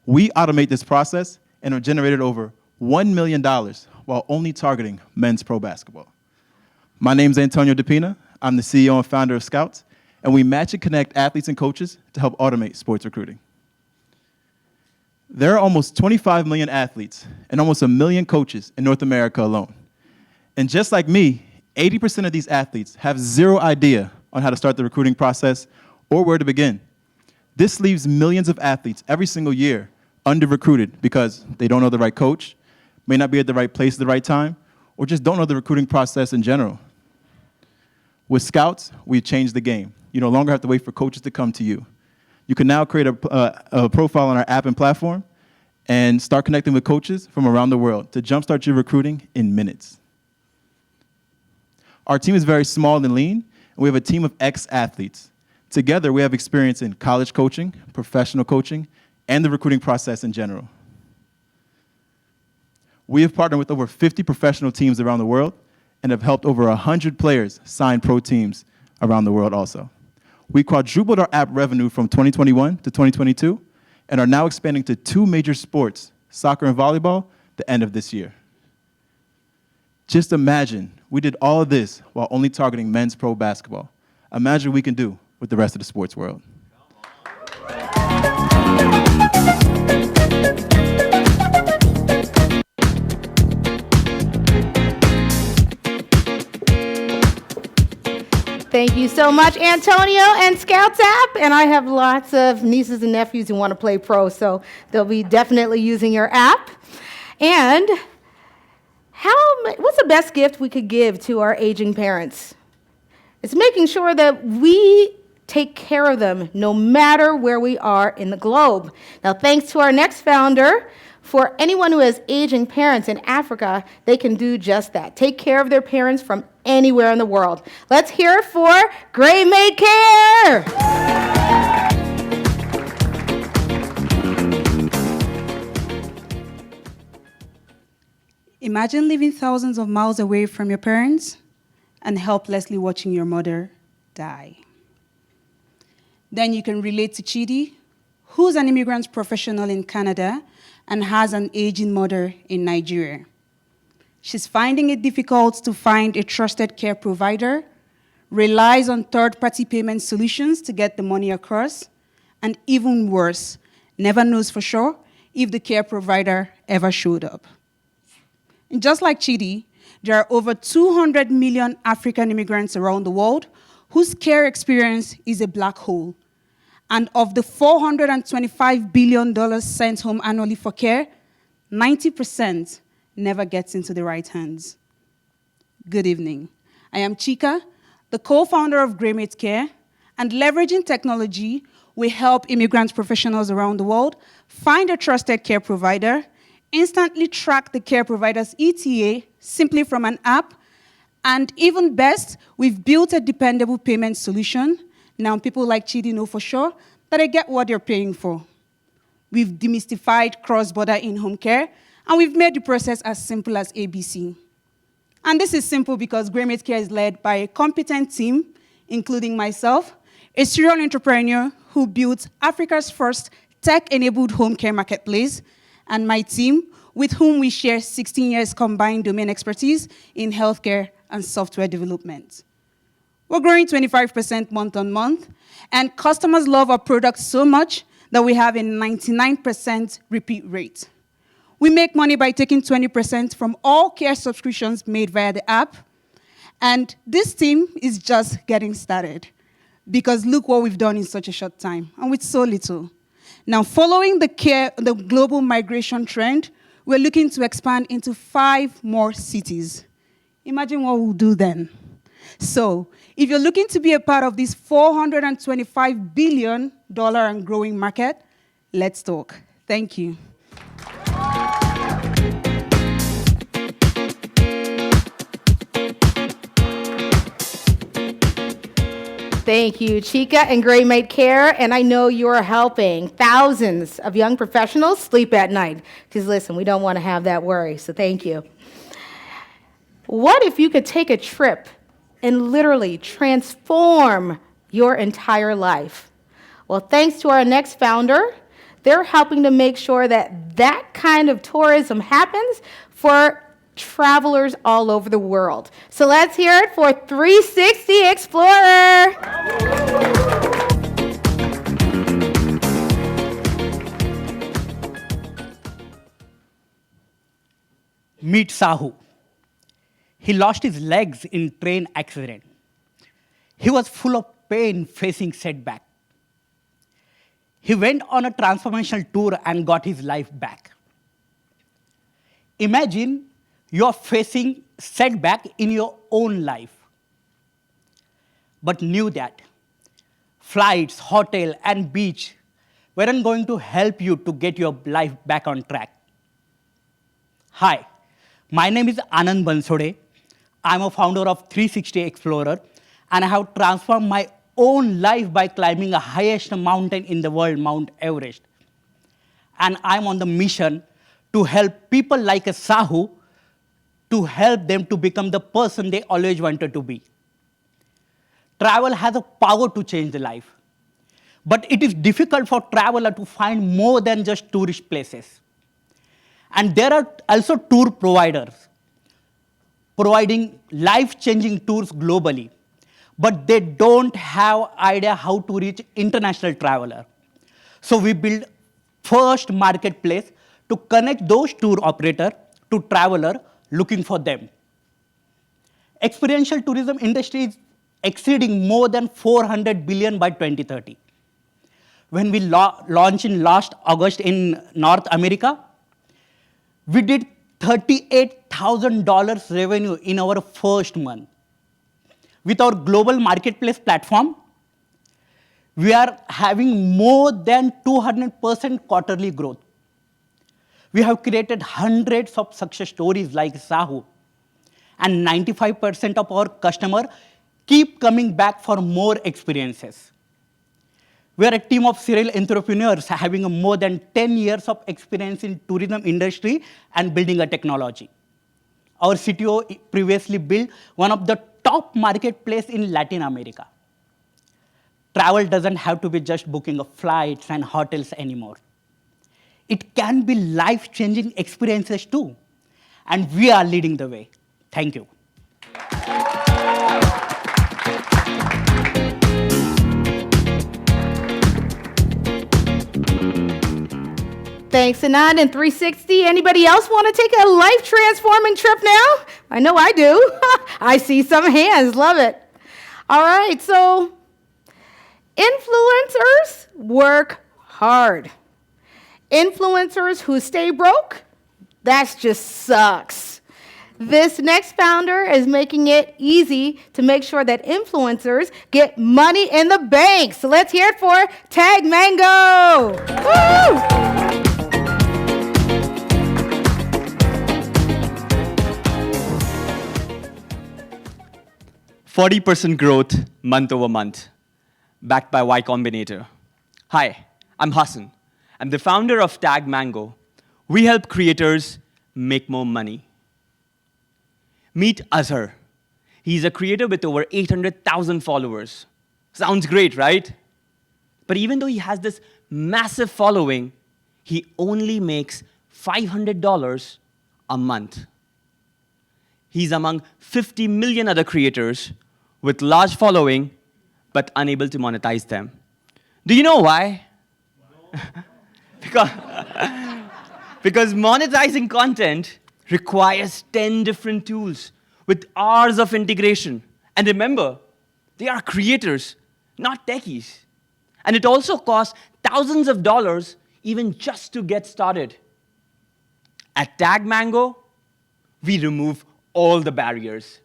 We automate this process and have generated over $1 million while only targeting men's pro basketball. My name's Antonio DePina. I'm the CEO and founder of Scouts, and we match and connect athletes and coaches to help automate sports recruiting. There are almost 25 million athletes and almost 1 million coaches in North America alone. And just like me, 80% of these athletes have zero idea on how to start the recruiting process or where to begin. This leaves millions of athletes every single year under-recruited because they don't know the right coach, may not be at the right place at the right time, or just don't know the recruiting process in general. With Scouts, we've changed the game. You no longer have to wait for coaches to come to you. You can now create a profile on our app and platform and start connecting with coaches from around the world to jumpstart your recruiting in minutes. Our team is very small and lean, and we have a team of ex-athletes. Together, we have experience in college coaching, professional coaching, and the recruiting process in general. We have partnered with over 50 professional teams around the world and have helped over 100 players sign pro teams around the world also. We quadrupled our app revenue from 2021 to 2022 and are now expanding to 2 major sports, soccer and volleyball, the end of this year. Just imagine we did all of this while only targeting men's pro basketball. Imagine what we can do with the rest of the sports world. Thank you so much, Antonio and Scouts app. And I have lots of nieces and nephews who want to play pro, so they'll be definitely using your app. And what's the best gift we could give to our aging parents? It's making sure that we take care of them no matter where we are in the globe. Now, thanks to our next founder, for anyone who has aging parents in Africa, they can do just that. Take care of their parents from anywhere in the world. Let's hear it for Greymate Care. Imagine living thousands of miles away from your parents and helplessly watching your mother die. Then you can relate to Chidi, who's an immigrant professional in Canada and has an aging mother in Nigeria. She's finding it difficult to find a trusted care provider, relies on third-party payment solutions to get the money across, and even worse, never knows for sure if the care provider ever showed up. And just like Chidi, there are over 200 million African immigrants around the world whose care experience is a black hole. And of the $425 billion sent home annually for care, 90% never gets into the right hands. Good evening. I am Chika, the co-founder of Greymate Care, and leveraging technology, we help immigrant professionals around the world find a trusted care provider, instantly track the care provider's ETA simply from an app, and even best, we've built a dependable payment solution. Now people like Chidi know for sure that they get what they're paying for. We've demystified cross-border in-home care, and we've made the process as simple as ABC. And this is simple because Greymate Care is led by a competent team, including myself, a serial entrepreneur who built Africa's first tech-enabled home care marketplace, and my team, with whom we share 16 years combined domain expertise in healthcare and software development. We're growing 25% month on month, and customers love our products so much that we have a 99% repeat rate. We make money by taking 20% from all care subscriptions made via the app, and this team is just getting started, because look what we've done in such a short time, and with so little. Now, following the global migration trend, we're looking to expand into 5 more cities. Imagine what we'll do then. So, if you're looking to be a part of this $425 billion and growing market, let's talk. Thank you. Thank you, Chica and Greymate Care, and I know you are helping thousands of young professionals sleep at night. Because listen, we don't want to have that worry, so thank you. What if you could take a trip and literally transform your entire life? Well, thanks to our next founder, they're helping to make sure that that kind of tourism happens for travelers all over the world. So let's hear it for 360 Explorer. Meet Sahu. He lost his legs in train accident. He was full of pain facing setback. He went on a transformational tour and got his life back. Imagine you're facing setback in your own life, but knew that flights, hotel, and beach weren't going to help you to get your life back on track. Hi, my name is Anand Bansode. I'm a founder of 360 Explorer, and I have transformed my own life by climbing the highest mountain in the world, Mount Everest. And I'm on the mission to help people like a Sahu to help them to become the person they always wanted to be. Travel has a power to change the life, but it is difficult for traveler to find more than just tourist places. And there are also tour providers providing life-changing tours globally, but they don't have idea how to reach international traveler. So we build first marketplace to connect those tour operator to traveler looking for them. Experiential tourism industry is exceeding more than $400 billion by 2030. When we launched in last August in North America, we did $38,000 revenue in our first month. With our global marketplace platform, we are having more than 200% quarterly growth. We have created hundreds of success stories like Sahu, and 95% of our customers keep coming back for more experiences. We are a team of serial entrepreneurs having more than 10 years of experience in tourism industry and building a technology. Our CTO previously built one of the top marketplace in Latin America. Travel doesn't have to be just booking of flights and hotels anymore. It can be life-changing experiences too. And we are leading the way. Thank you. Thanks, Anand and 360. Anybody else want to take a life-transforming trip now? I know I do. I see some hands. Love it. All right, so influencers work hard. Influencers who stay broke, that just sucks. This next founder is making it easy to make sure that influencers get money in the bank. So let's hear it for TagMango. Woo! 40% growth month over month, backed by Y Combinator. Hi, I'm Hassan. I'm the founder of TagMango. We help creators make more money. Meet Azhar. He's a creator with over 800,000 followers. Sounds great, right? But even though he has this massive following, he only makes $500 a month. He's among 50 million other creators with large following, but unable to monetize them. Do you know why? Because monetizing content requires 10 different tools with hours of integration. And remember, they are creators, not techies. And it also costs thousands of dollars even just to get started. At TagMango, we remove all the barriers.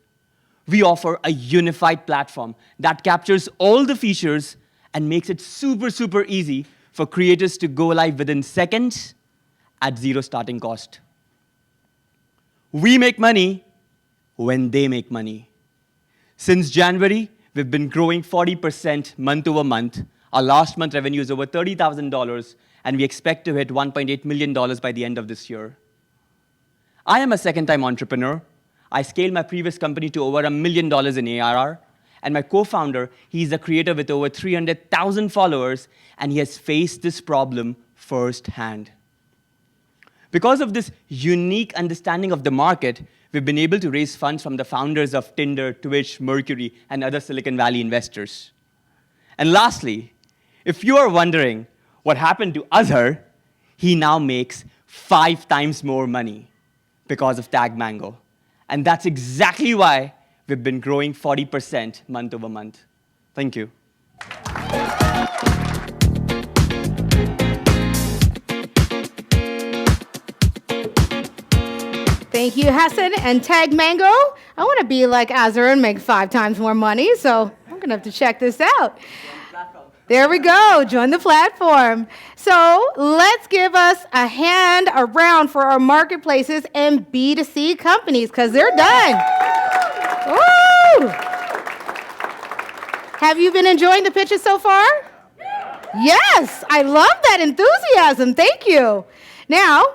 We offer a unified platform that captures all the features and makes it super, super easy for creators to go live within seconds at zero starting cost. We make money when they make money. Since January, we've been growing 40% month over month. Our last month revenue is over $30,000, and we expect to hit $1.8 million by the end of this year. I am a second-time entrepreneur. I scaled my previous company to over $1 million in ARR. And my co-founder, he's a creator with over 300,000 followers, and he has faced this problem firsthand. Because of this unique understanding of the market, we've been able to raise funds from the founders of Tinder, Twitch, Mercury, and other Silicon Valley investors. And lastly, if you are wondering what happened to Azhar, he now makes 5 times more money because of TagMango. And that's exactly why we've been growing 40% month over month. Thank you. Thank you, Hassan and TagMango. I want to be like Azhar and make 5 times more money, so I'm going to have to check this out. There we go. Join the platform. So let's give us a hand around for our marketplaces and B2C companies, because they're done. Woo! Have you been enjoying the pitches so far? Yes, I love that enthusiasm. Thank you. Now,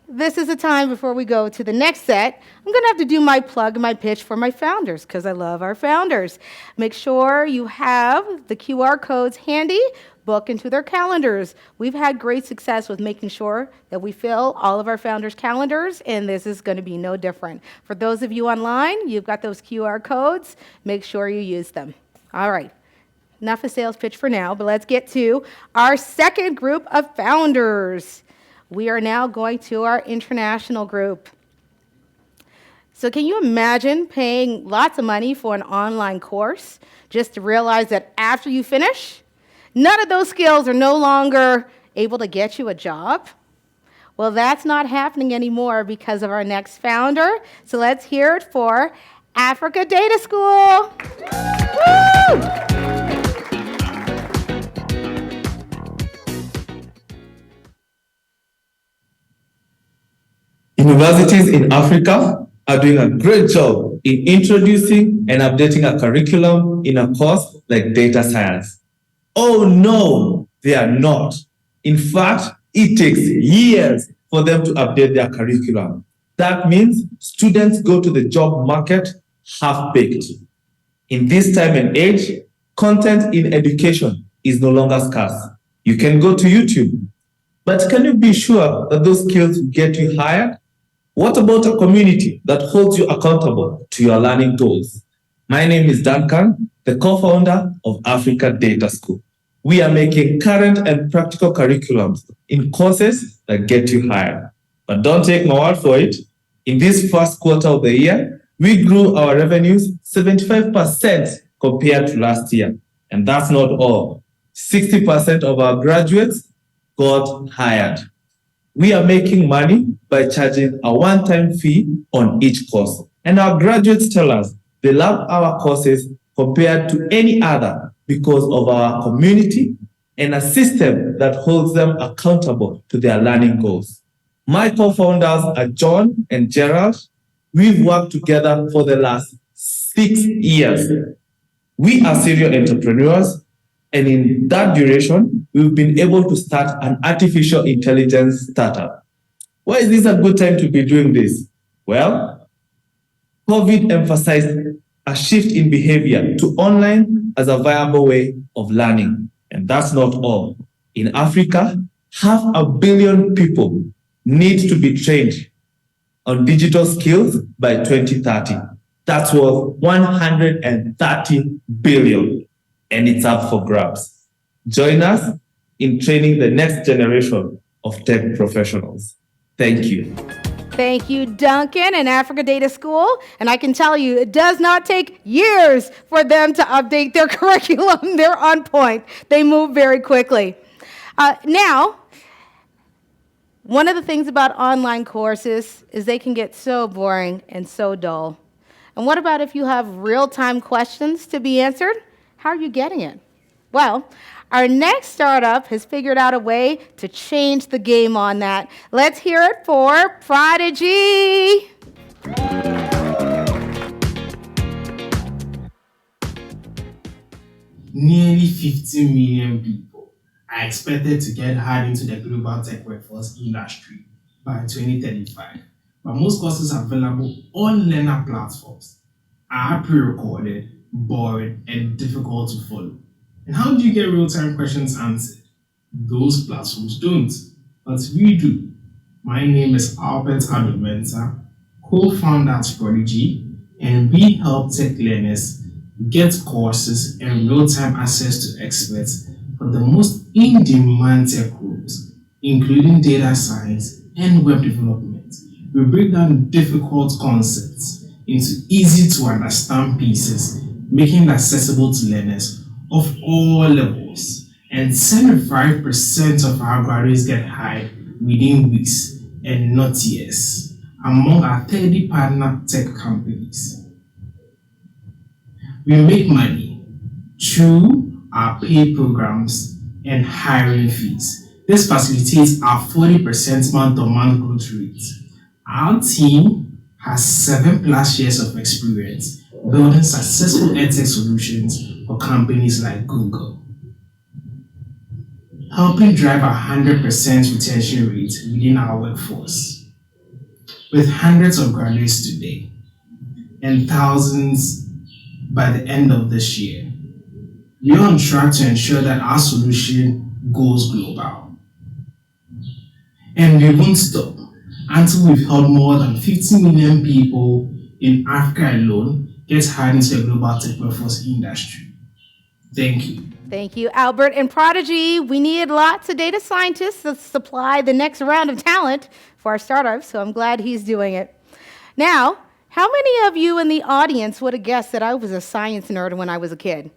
this is the time before we go to the next set. I'm going to have to do my plug and my pitch for my founders because I love our founders. Make sure you have the QR codes handy, book into their calendars. We've had great success with making sure that we fill all of our founders' calendars, and this is going to be no different. For those of you online, you've got those QR codes. Make sure you use them. All right. Enough of sales pitch for now, but let's get to our second group of founders. We are now going to our international group. So can you imagine paying lots of money for an online course just to realize that after you finish, none of those skills are no longer able to get you a job? Well, that's not happening anymore because of our next founder. So let's hear it for Africa Data School. Woo! Universities in Africa are doing a great job in introducing and updating a curriculum in a course like data science. Oh no, they are not. In fact, it takes years for them to update their curriculum. That means students go to the job market half-baked. In this time and age, content in education is no longer scarce. You can go to YouTube, but can you be sure that those skills will get you hired? What about a community that holds you accountable to your learning goals? My name is Duncan, the co-founder of Africa Data School. We are making current and practical curriculums in courses that get you hired. But don't take my word for it. In this first quarter of the year, we grew our revenues 75% compared to last year. And that's not all. 60% of our graduates got hired. We are making money by charging a one-time fee on each course. And our graduates tell us they love our courses compared to any other because of our community and a system that holds them accountable to their learning goals. My co-founders are John and Gerald. We've worked together for the last 6 years. We are serial entrepreneurs, and in that duration, we've been able to start an artificial intelligence startup. Why is this a good time to be doing this? Well, COVID emphasized a shift in behavior to online as a viable way of learning. And that's not all. In Africa, 500 million people need to be trained on digital skills by 2030. That's worth 130 billion, and it's up for grabs. Join us in training the next generation of tech professionals. Thank you. Thank you, Duncan and Africa Data School. And I can tell you, it does not take years for them to update their curriculum. They're on point. They move very quickly. Now, one of the things about online courses is they can get so boring and so dull. And what about if you have real-time questions to be answered? How are you getting it? Well, our next startup has figured out a way to change the game on that. Let's hear it for Prodigee. Nearly 50 million people are expected to get hired into the global tech workforce industry by 2035. But most courses available on learner platforms are pre-recorded, boring, and difficult to follow. And how do you get real-time questions answered? Those platforms don't, but we do. My name is Alberta Accelerator, co-founder at Prodigee, and we help tech learners get courses and real-time access to experts for the most in-demand tech roles, including data science and web development. We break down difficult concepts into easy-to-understand pieces, making it accessible to learners of all levels, and 75% of our graduates get hired within weeks and not years among our 30 partner tech companies. We make money through our paid programs and hiring fees. This facilitates our 40% month-on-month growth rate. Our team has 7+ years of experience building successful edtech solutions for companies like Google, helping drive a 100% retention rate within our workforce. With hundreds of graduates today and thousands by the end of this year, we are on track to ensure that our solution goes global. And we won't stop until we've helped more than 50 million people in Africa alone get hired into the global tech workforce industry. Thank you. Thank you, Albert. And Prodigee, we need lots of data scientists to supply the next round of talent for our startups, so I'm glad he's doing it. Now, how many of you in the audience would have guessed that I was a science nerd when I was a kid?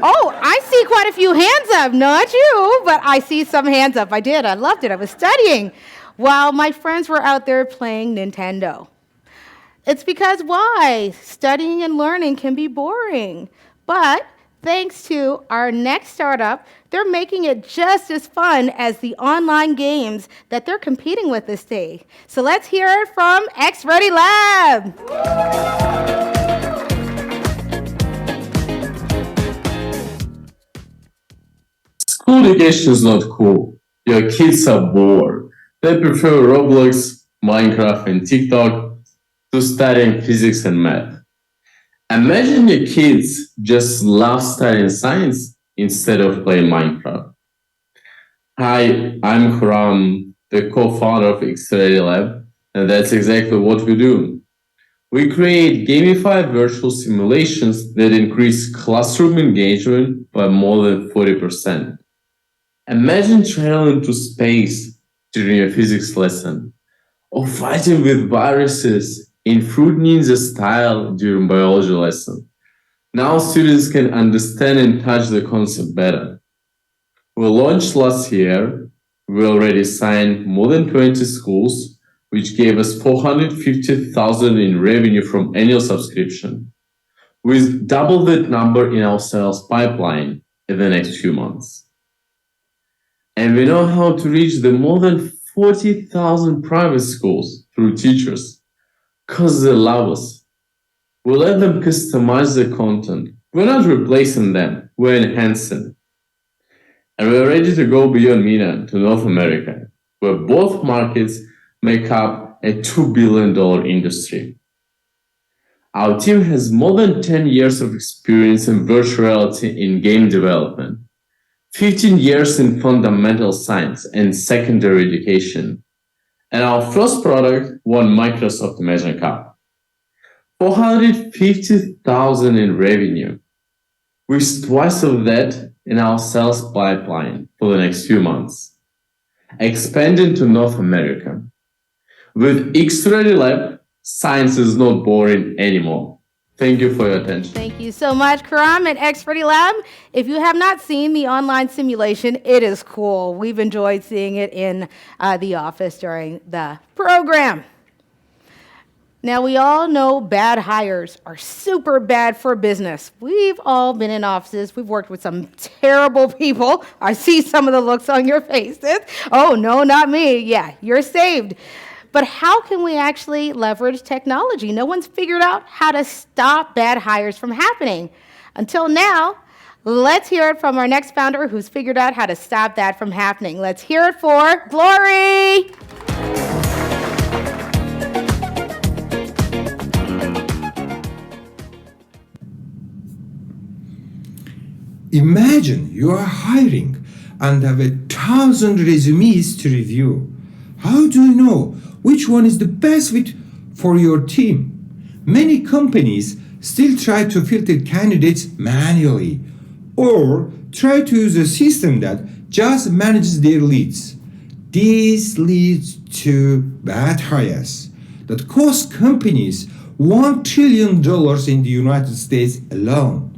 Oh, I see quite a few hands up. Not you, but I see some hands up. I did. I loved it. I was studying while my friends were out there playing Nintendo. It's because why? Studying and learning can be boring. But thanks to our next startup, they're making it just as fun as the online games that they're competing with this day. So let's hear it from XReadyLab. School education is not cool. Your kids are bored. They prefer Roblox, Minecraft, and TikTok to studying physics and math. Imagine your kids just love studying science instead of playing Minecraft. Hi, I'm Khurram, the co-founder of XReadyLab, and that's exactly what we do. We create gamified virtual simulations that increase classroom engagement by more than 40%. Imagine traveling to space during a physics lesson, or fighting with viruses in Fruit Ninja style during biology lesson. Now students can understand and touch the concept better. We launched last year. We already signed more than 20 schools, which gave us $450,000 in revenue from annual subscription. We double that number in our sales pipeline in the next few months. And we know how to reach the more than 40,000 private schools through teachers, because they love us. We let them customize the content. We're not replacing them, we're enhancing. And we're ready to go beyond MENA to North America, where both markets make up a $2 billion industry. Our team has more than 10 years of experience in virtual reality in game development, 15 years in fundamental science and secondary education, and our first product won Microsoft Imagine Cup. $450,000 in revenue, with twice of that in our sales pipeline for the next few months. Expanding to North America. With XReadyLab, science is not boring anymore. Thank you for your attention. Thank you so much, Karam at XReadyLab. If you have not seen the online simulation, it is cool. We've enjoyed seeing it in the office during the program. Now, we all know bad hires are super bad for business. We've all been in offices. We've worked with some terrible people. I see some of the looks on your faces. Oh, no, not me. Yeah, you're saved. But how can we actually leverage technology? No one's figured out how to stop bad hires from happening. Until now, let's hear it from our next founder who's figured out how to stop that from happening. Let's hear it for Glorri. Imagine you are hiring and have 1,000 resumes to review. How do you know which one is the best fit for your team? Many companies still try to filter candidates manually or try to use a system that just manages their leads. This leads to bad hires that cost companies $1 trillion in the United States alone.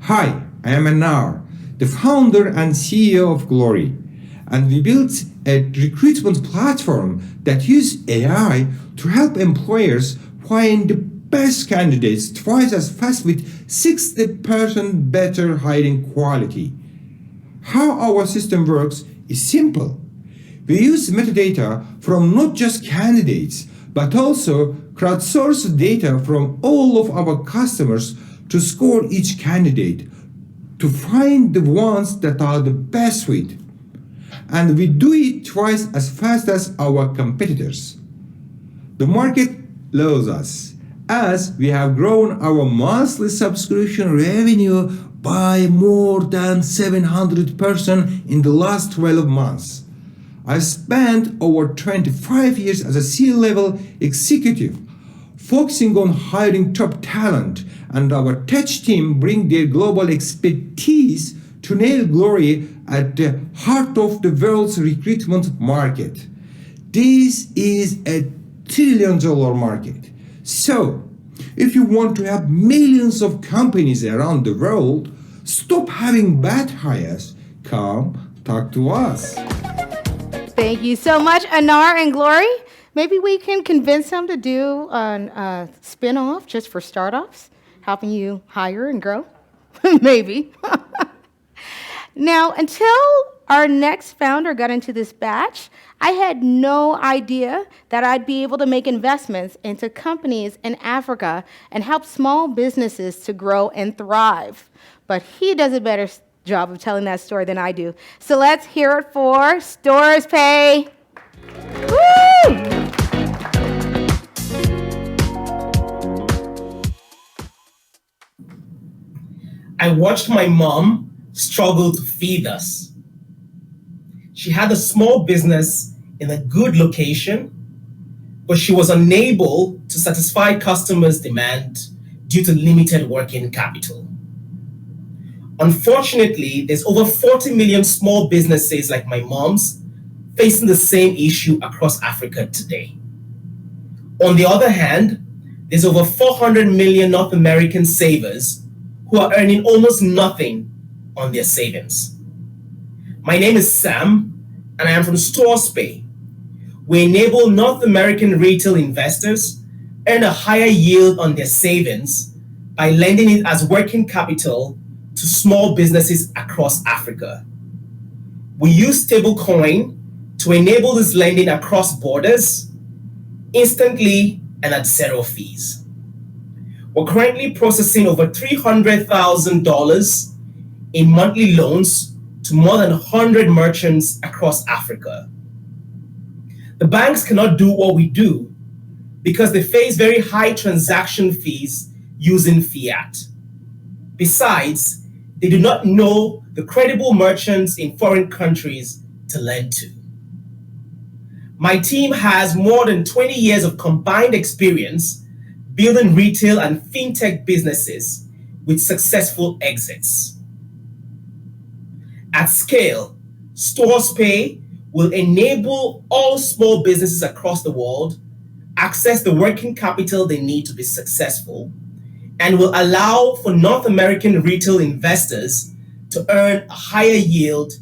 Hi, I am Anar, the founder and CEO of Glorri, and we built a recruitment platform that uses AI to help employers find the best candidates twice as fast with 60% better hiring quality. How our system works is simple. We use metadata from not just candidates, but also crowdsourced data from all of our customers to score each candidate, to find the ones that are the best fit. And we do it twice as fast as our competitors. The market loves us, as we have grown our monthly subscription revenue by more than 700% in the last 12 months. I've spent over 25 years as a C-level executive, focusing on hiring top talent, and our tech team bring their global expertise to nail Glorri at the heart of the world's recruitment market. This is a $1 trillion market. So, if you want to have millions of companies around the world stop having bad hires, come talk to us. Thank you so much, Anar and Glorri. Maybe we can convince them to do a spin-off just for startups, helping you hire and grow. Maybe. Now, until our next founder got into this batch, I had no idea that I'd be able to make investments into companies in Africa and help small businesses to grow and thrive. But he does a better job of telling that story than I do. So let's hear it for Storspay. Woo! I watched my mom struggle to feed us. She had a small business in a good location, but she was unable to satisfy customers' demand due to limited working capital. Unfortunately, there's over 40 million small businesses like my mom's facing the same issue across Africa today. On the other hand, there's over 400 million North American savers who are earning almost nothing on their savings. My name is Sam, and I am from Storspay. We enable North American retail investors earn a higher yield on their savings by lending it as working capital to small businesses across Africa. We use stablecoin to enable this lending across borders, instantly and at zero fees. We're currently processing over $300,000 in monthly loans to more than 100 merchants across Africa. The banks cannot do what we do because they face very high transaction fees using fiat. Besides, they do not know the credible merchants in foreign countries to lend to. My team has more than 20 years of combined experience building retail and fintech businesses with successful exits. At scale, Storspay will enable all small businesses across the world access the working capital they need to be successful, and will allow for North American retail investors to earn a higher yield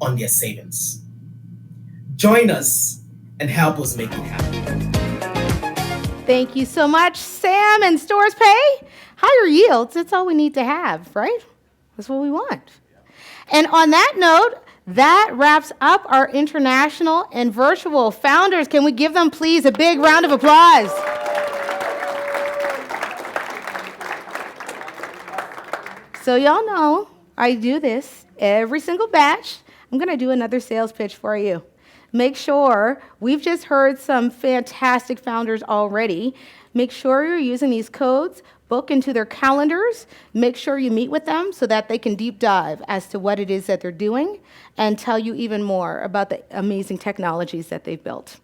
on their savings. Join us and help us make it happen. Thank you so much, Sam and Storspay. Higher yields, that's all we need to have, right? That's what we want. And on that note, that wraps up our international and virtual founders. Can we give them, please, a big round of applause? So y'all know I do this every single batch. I'm going to do another sales pitch for you. Make sure, we've just heard some fantastic founders already. Make sure you're using these codes, book into their calendars, make sure you meet with them so that they can deep dive as to what it is that they're doing and tell you even more about the amazing technologies that they've built.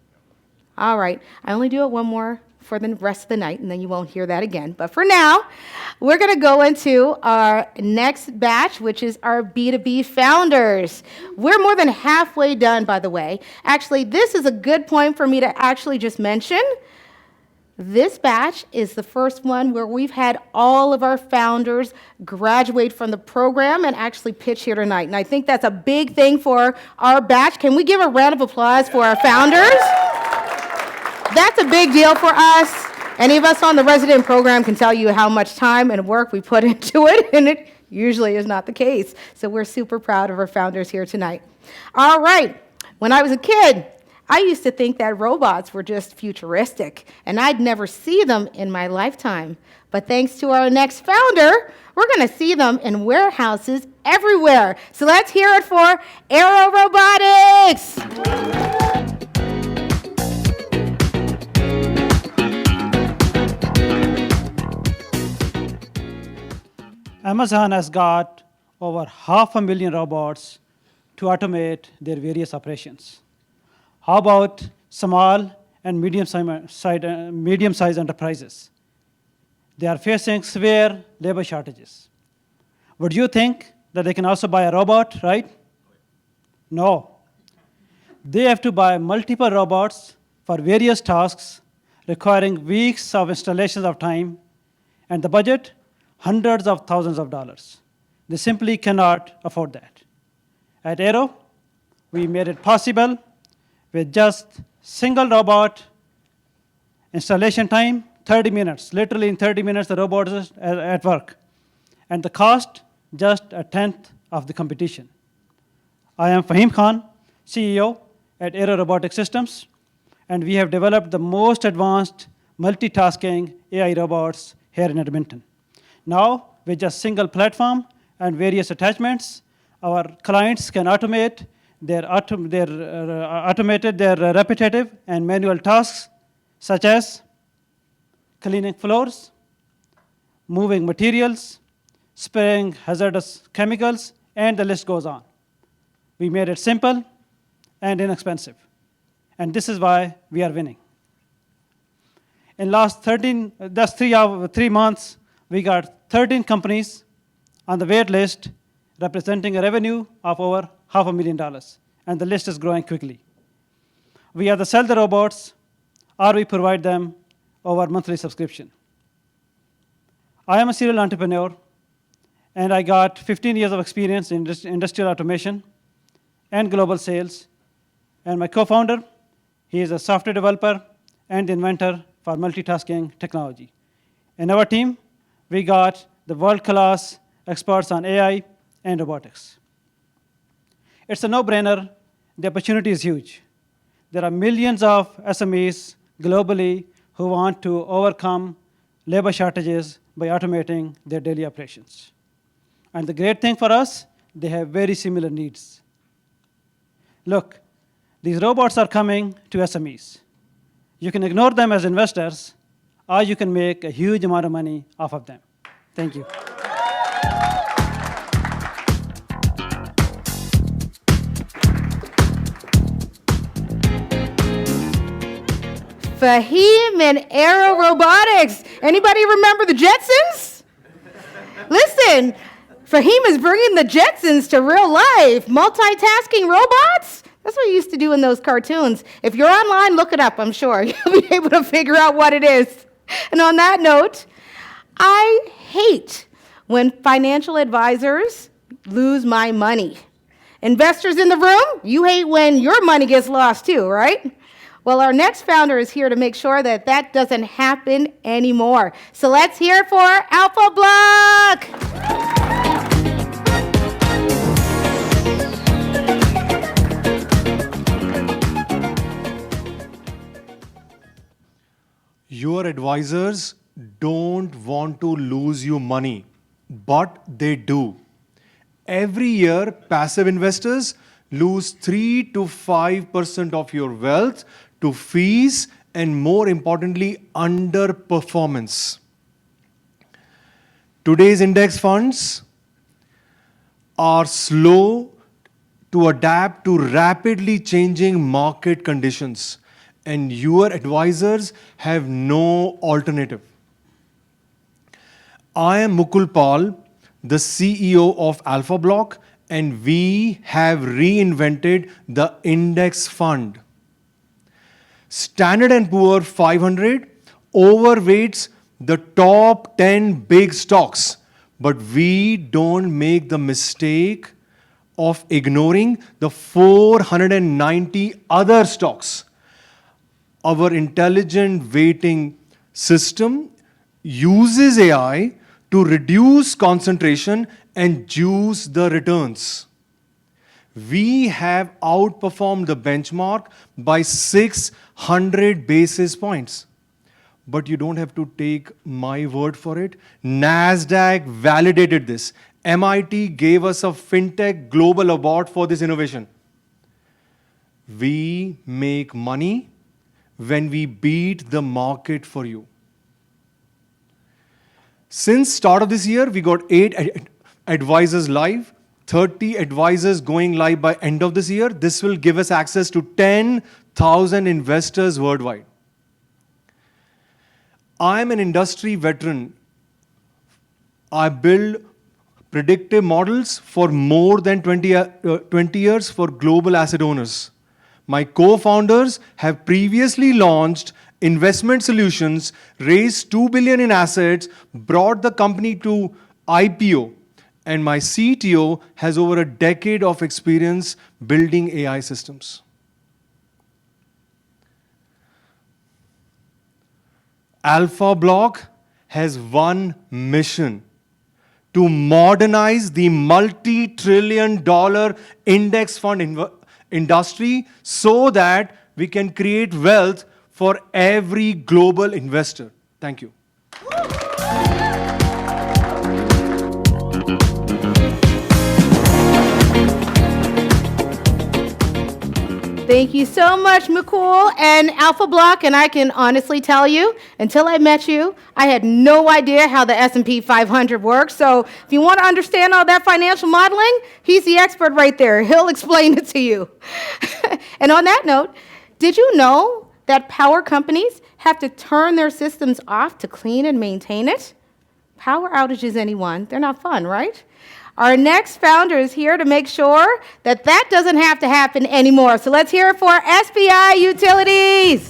All right, I only do it one more for the rest of the night, and then you won't hear that again. But for now, we're going to go into our next batch, which is our B2B founders. We're more than halfway done, by the way. Actually, this is a good point for me to actually just mention. This batch is the first one where we've had all of our founders graduate from the program and actually pitch here tonight. And I think that's a big thing for our batch. Can we give a round of applause for our founders? That's a big deal for us. Any of us on the resident program can tell you how much time and work we put into it, and it usually is not the case. So we're super proud of our founders here tonight. All right. When I was a kid, I used to think that robots were just futuristic, and I'd never see them in my lifetime. But thanks to our next founder, we're going to see them in warehouses everywhere. So let's hear it for Aro Robotics. Amazon has got over 500,000 robots to automate their various operations. How about small and medium-sized enterprises? They are facing severe labor shortages. Would you think that they can also buy a robot, right? No. They have to buy multiple robots for various tasks, requiring weeks of installations of time, and the budget, hundreds of thousands of dollars. They simply cannot afford that. At Aro, we made it possible with just single robot installation time, 30 minutes. Literally in 30 minutes, the robot is at work. And the cost, just a tenth of the competition. I am Fahim Khan, CEO at Aro Robotic Systems, and we have developed the most advanced multitasking AI robots here in Edmonton. Now, with just single platform and various attachments, our clients can automate their repetitive and manual tasks, such as cleaning floors, moving materials, spraying hazardous chemicals, and the list goes on. We made it simple and inexpensive, and this is why we are winning. In last 3 months, we got 13 companies on the wait list representing a revenue of over $500,000, and the list is growing quickly. We either sell the robots or we provide them over monthly subscription. I am a serial entrepreneur, and I got 15 years of experience in industrial automation and global sales. And my co-founder, he is a software developer and the inventor for multitasking technology. In our team, we got the world-class experts on AI and robotics. It's a no-brainer. The opportunity is huge. There are millions of SMEs globally who want to overcome labor shortages by automating their daily operations. And the great thing for us, they have very similar needs. Look, these robots are coming to SMEs. You can ignore them as investors, or you can make a huge amount of money off of them. Thank you. Fahim and Aro Robotics. Anybody remember the Jetsons? Listen, Fahim is bringing the Jetsons to real life. Multitasking robots? That's what you used to do in those cartoons. If you're online, look it up, I'm sure. You'll be able to figure out what it is. And on that note, I hate when financial advisors lose my money. Investors in the room, you hate when your money gets lost too, right? Well, our next founder is here to make sure that that doesn't happen anymore. So let's hear it for AlphaBlock. Your advisors don't want to lose you money, but they do. Every year, passive investors lose 3 to 5% of your wealth to fees and, more importantly, underperformance. Today's index funds are slow to adapt to rapidly changing market conditions, and your advisors have no alternative. I am Mukul Pal, the CEO of AlphaBlock, and we have reinvented the index fund. Standard & Poor's 500 overweights the top 10 big stocks, but we don't make the mistake of ignoring the 490 other stocks. Our intelligent weighting system uses AI to reduce concentration and juice the returns. We have outperformed the benchmark by 600 basis points. But you don't have to take my word for it. NASDAQ validated this. MIT gave us a fintech global award for this innovation. We make money when we beat the market for you. Since start of this year, we got 8 advisors live, 30 advisors going live by end of this year. This will give us access to 10,000 investors worldwide. I'm an industry veteran. I build predictive models for more than 20 years for global asset owners. My co-founders have previously launched investment solutions, raised $2 billion in assets, brought the company to IPO, and my CTO has over a decade of experience building AI systems. AlphaBlock has one mission: to modernize the multi-trillion-dollar index fund industry so that we can create wealth for every global investor. Thank you. Thank you so much, Mukul and AlphaBlock. And I can honestly tell you, until I met you, I had no idea how the S&P 500 works. So if you want to understand all that financial modeling, he's the expert right there. He'll explain it to you. And on that note, did you know that power companies have to turn their systems off to clean and maintain it? Power outages, anyone? They're not fun, right? Our next founder is here to make sure that that doesn't have to happen anymore. So let's hear it for SPI Utilities.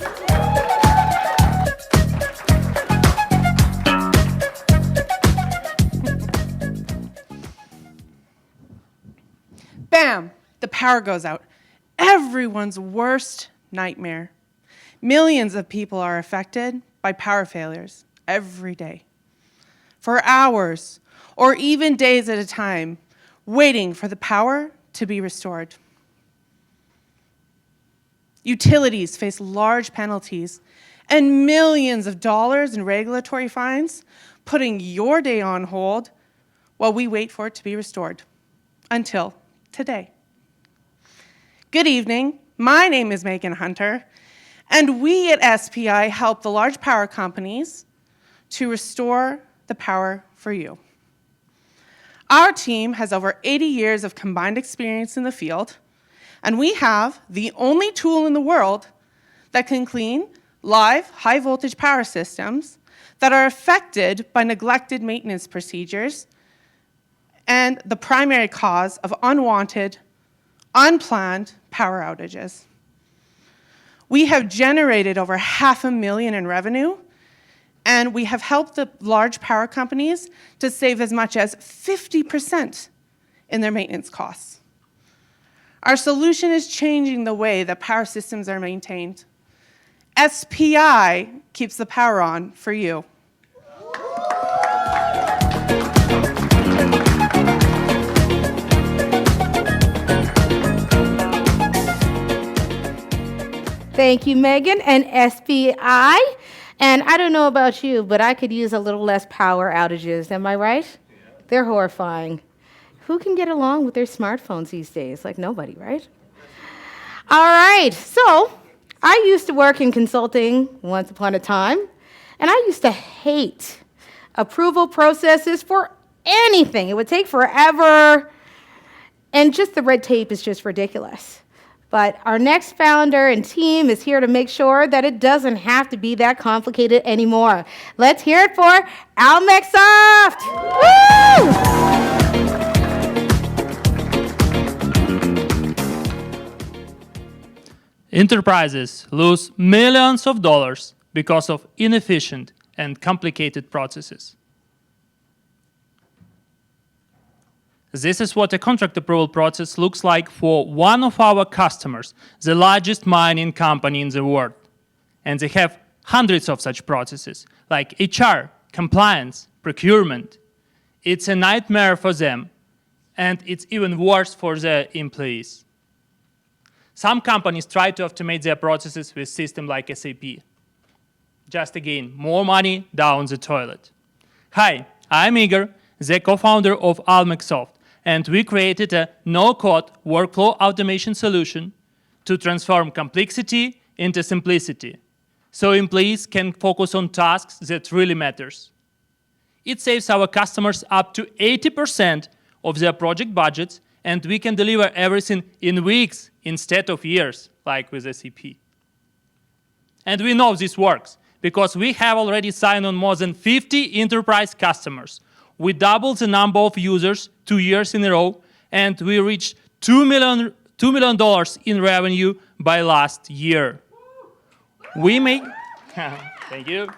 Bam! The power goes out. Everyone's worst nightmare. Millions of people are affected by power failures every day. For hours, or even days at a time, waiting for the power to be restored. Utilities face large penalties and millions of dollars in regulatory fines, putting your day on hold while we wait for it to be restored. Until today. Good evening. My name is Megan Hunter, and we at SPI help the large power companies to restore the power for you. Our team has over 80 years of combined experience in the field, and we have the only tool in the world that can clean live high-voltage power systems that are affected by neglected maintenance procedures and the primary cause of unwanted, unplanned power outages. We have generated over $500,000 in revenue, and we have helped the large power companies to save as much as 50% in their maintenance costs. Our solution is changing the way that power systems are maintained. SPI keeps the power on for you. Thank you, Megan, and SPI. And I don't know about you, but I could use a little less power outages. Am I right? Yeah. They're horrifying. Who can get along with their smartphones these days? Like nobody, right? All right. So I used to work in consulting once upon a time, and I used to hate approval processes for anything. It would take forever, and just the red tape is just ridiculous. But our next founder and team is here to make sure that it doesn't have to be that complicated anymore. Let's hear it for Almexoft! Woo! Enterprises lose millions of dollars because of inefficient and complicated processes. This is what a contract approval process looks like for one of our customers, the largest mining company in the world. And they have hundreds of such processes, like HR, compliance, procurement. It's a nightmare for them, and it's even worse for their employees. Some companies try to automate their processes with systems like SAP. Just again, more money down the toilet. Hi, I'm Igor, the co-founder of Almexoft, and we created a no-code workflow automation solution to transform complexity into simplicity, so employees can focus on tasks that really matters. It saves our customers up to 80% of their project budgets, and we can deliver everything in weeks instead of years, like with SAP. And we know this works, because we have already signed on more than 50 enterprise customers. We doubled the number of users 2 years in a row, and we reached $2 million in revenue by last year. Thank you.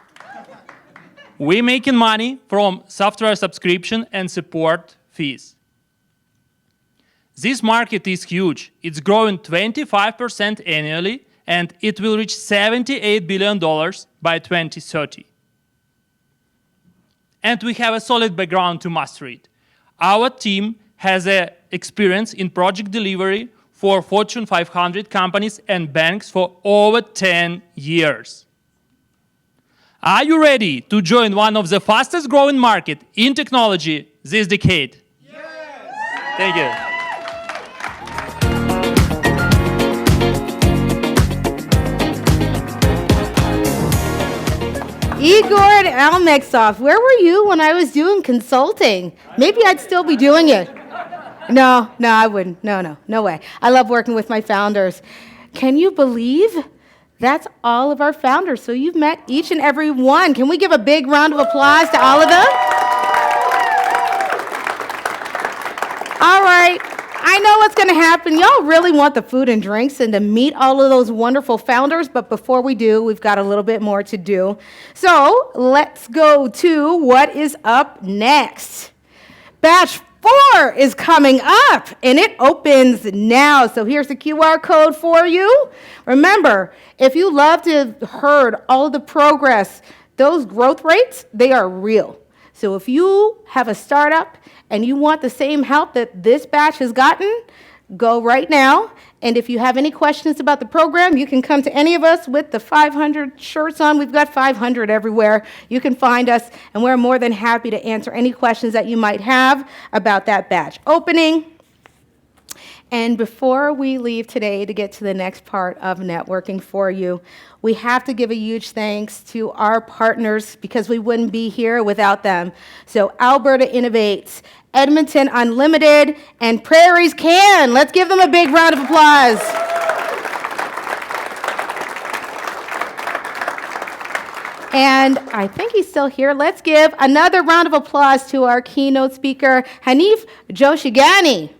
We're making money from software subscription and support fees. This market is huge. It's growing 25% annually, and it will reach $78 billion by 2030. And we have a solid background to master it. Our team has experience in project delivery for Fortune 500 companies and banks for over 10 years. Are you ready to join one of the fastest growing markets in technology this decade? Yes! Thank you. Igor at Almexoft, where were you when I was doing consulting? Maybe I'd still be doing it. No, I wouldn't. No way. I love working with my founders. Can you believe that's all of our founders? So you've met each and every one. Can we give a big round of applause to all of them? All right. I know what's going to happen. Y'all really want the food and drinks and to meet all of those wonderful founders, but before we do, we've got a little bit more to do. So let's go to what is up next. Batch 4 is coming up, and it opens now. So here's the QR code for you. Remember, if you love to have heard all of the progress, those growth rates, they are real. So if you have a startup and you want the same help that this batch has gotten, go right now And if you have any questions about the program, you can come to any of us with the 500 shirts on. We've got 500 everywhere. You can find us, and we're more than happy to answer any questions that you might have about that batch opening. And before we leave today to get to the next part of networking for you, we have to give a huge thanks to our partners because we wouldn't be here without them. So Alberta Innovates, Edmonton Unlimited, and PrairiesCan. Let's give them a big round of applause. And I think he's still here. Let's give another round of applause to our keynote speaker, Hanif Joshaghani.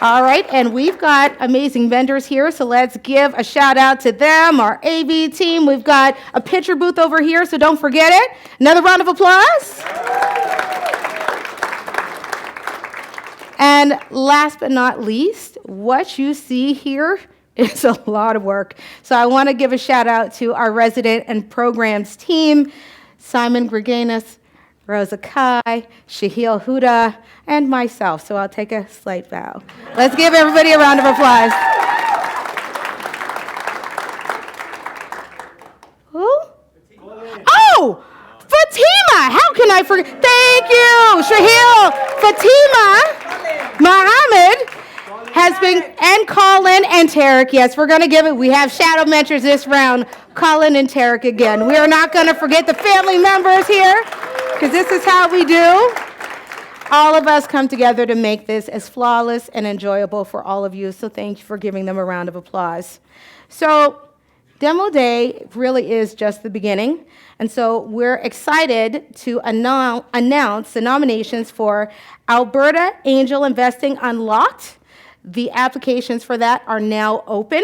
All right, and we've got amazing vendors here, so let's give a shout out to them, our AV team. We've got a picture booth over here, so don't forget it. Another round of applause. And last but not least, what you see here is a lot of work. So I want to give a shout out to our resident and programs team, Simon Greganis, Rosa Kai, Shahil Huda, and myself. So I'll take a slight bow. Let's give everybody a round of applause. Who? Oh, Fatima. How can I forget? Thank you, Shahil. Fatima Mohammed has been, and Colin and Tarek. Yes, we're going to give it. We have shadow mentors this round, Colin and Tarek again. We are not going to forget the family members here, because this is how we do. All of us come together to make this as flawless and enjoyable for all of you, so thank you for giving them a round of applause. So Demo Day really is just the beginning, and so we're excited to announce the nominations for Alberta Angel Investing Unlocked. The applications for that are now open.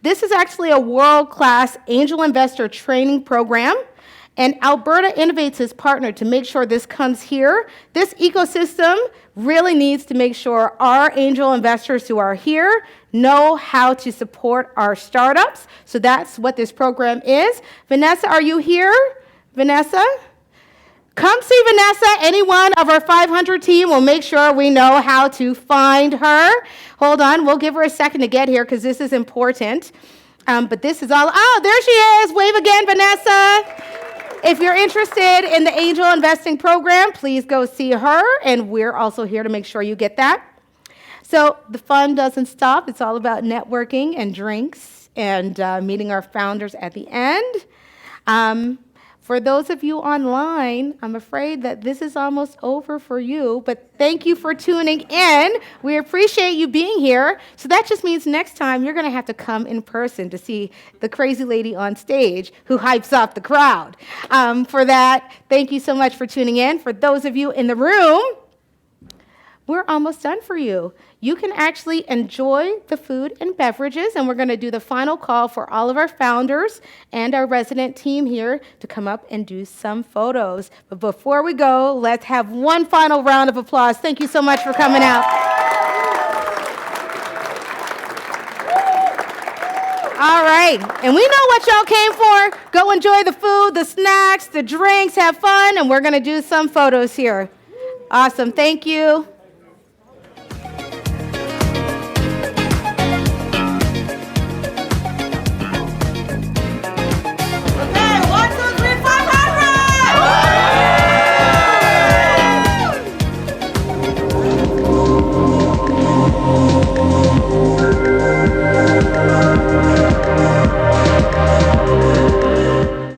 This is actually a world-class angel investor training program. And Alberta Innovates has partnered to make sure this comes here. This ecosystem really needs to make sure our angel investors who are here know how to support our startups. So that's what this program is. Vanessa, are you here? Vanessa? Come see Vanessa. Any one of our 500 team will make sure we know how to find her. Hold on, we'll give her a second to get here because this is important. But this is all, oh, there she is. Wave again, Vanessa. If you're interested in the angel investing program, please go see her, and we're also here to make sure you get that. So the fun doesn't stop. It's all about networking and drinks and meeting our founders at the end. For those of you online, I'm afraid that this is almost over for you, but thank you for tuning in. We appreciate you being here. So that just means next time you're going to have to come in person to see the crazy lady on stage who hypes up the crowd. For that, thank you so much for tuning in. For those of you in the room, we're almost done for you. You can actually enjoy the food and beverages, and we're going to do the final call for all of our founders and our resident team here to come up and do some photos. But before we go, let's have one final round of applause. Thank you so much for coming out. All right, and we know what y'all came for. Go enjoy the food, the snacks, the drinks, have fun, and we're going to do some photos here. Awesome, thank you.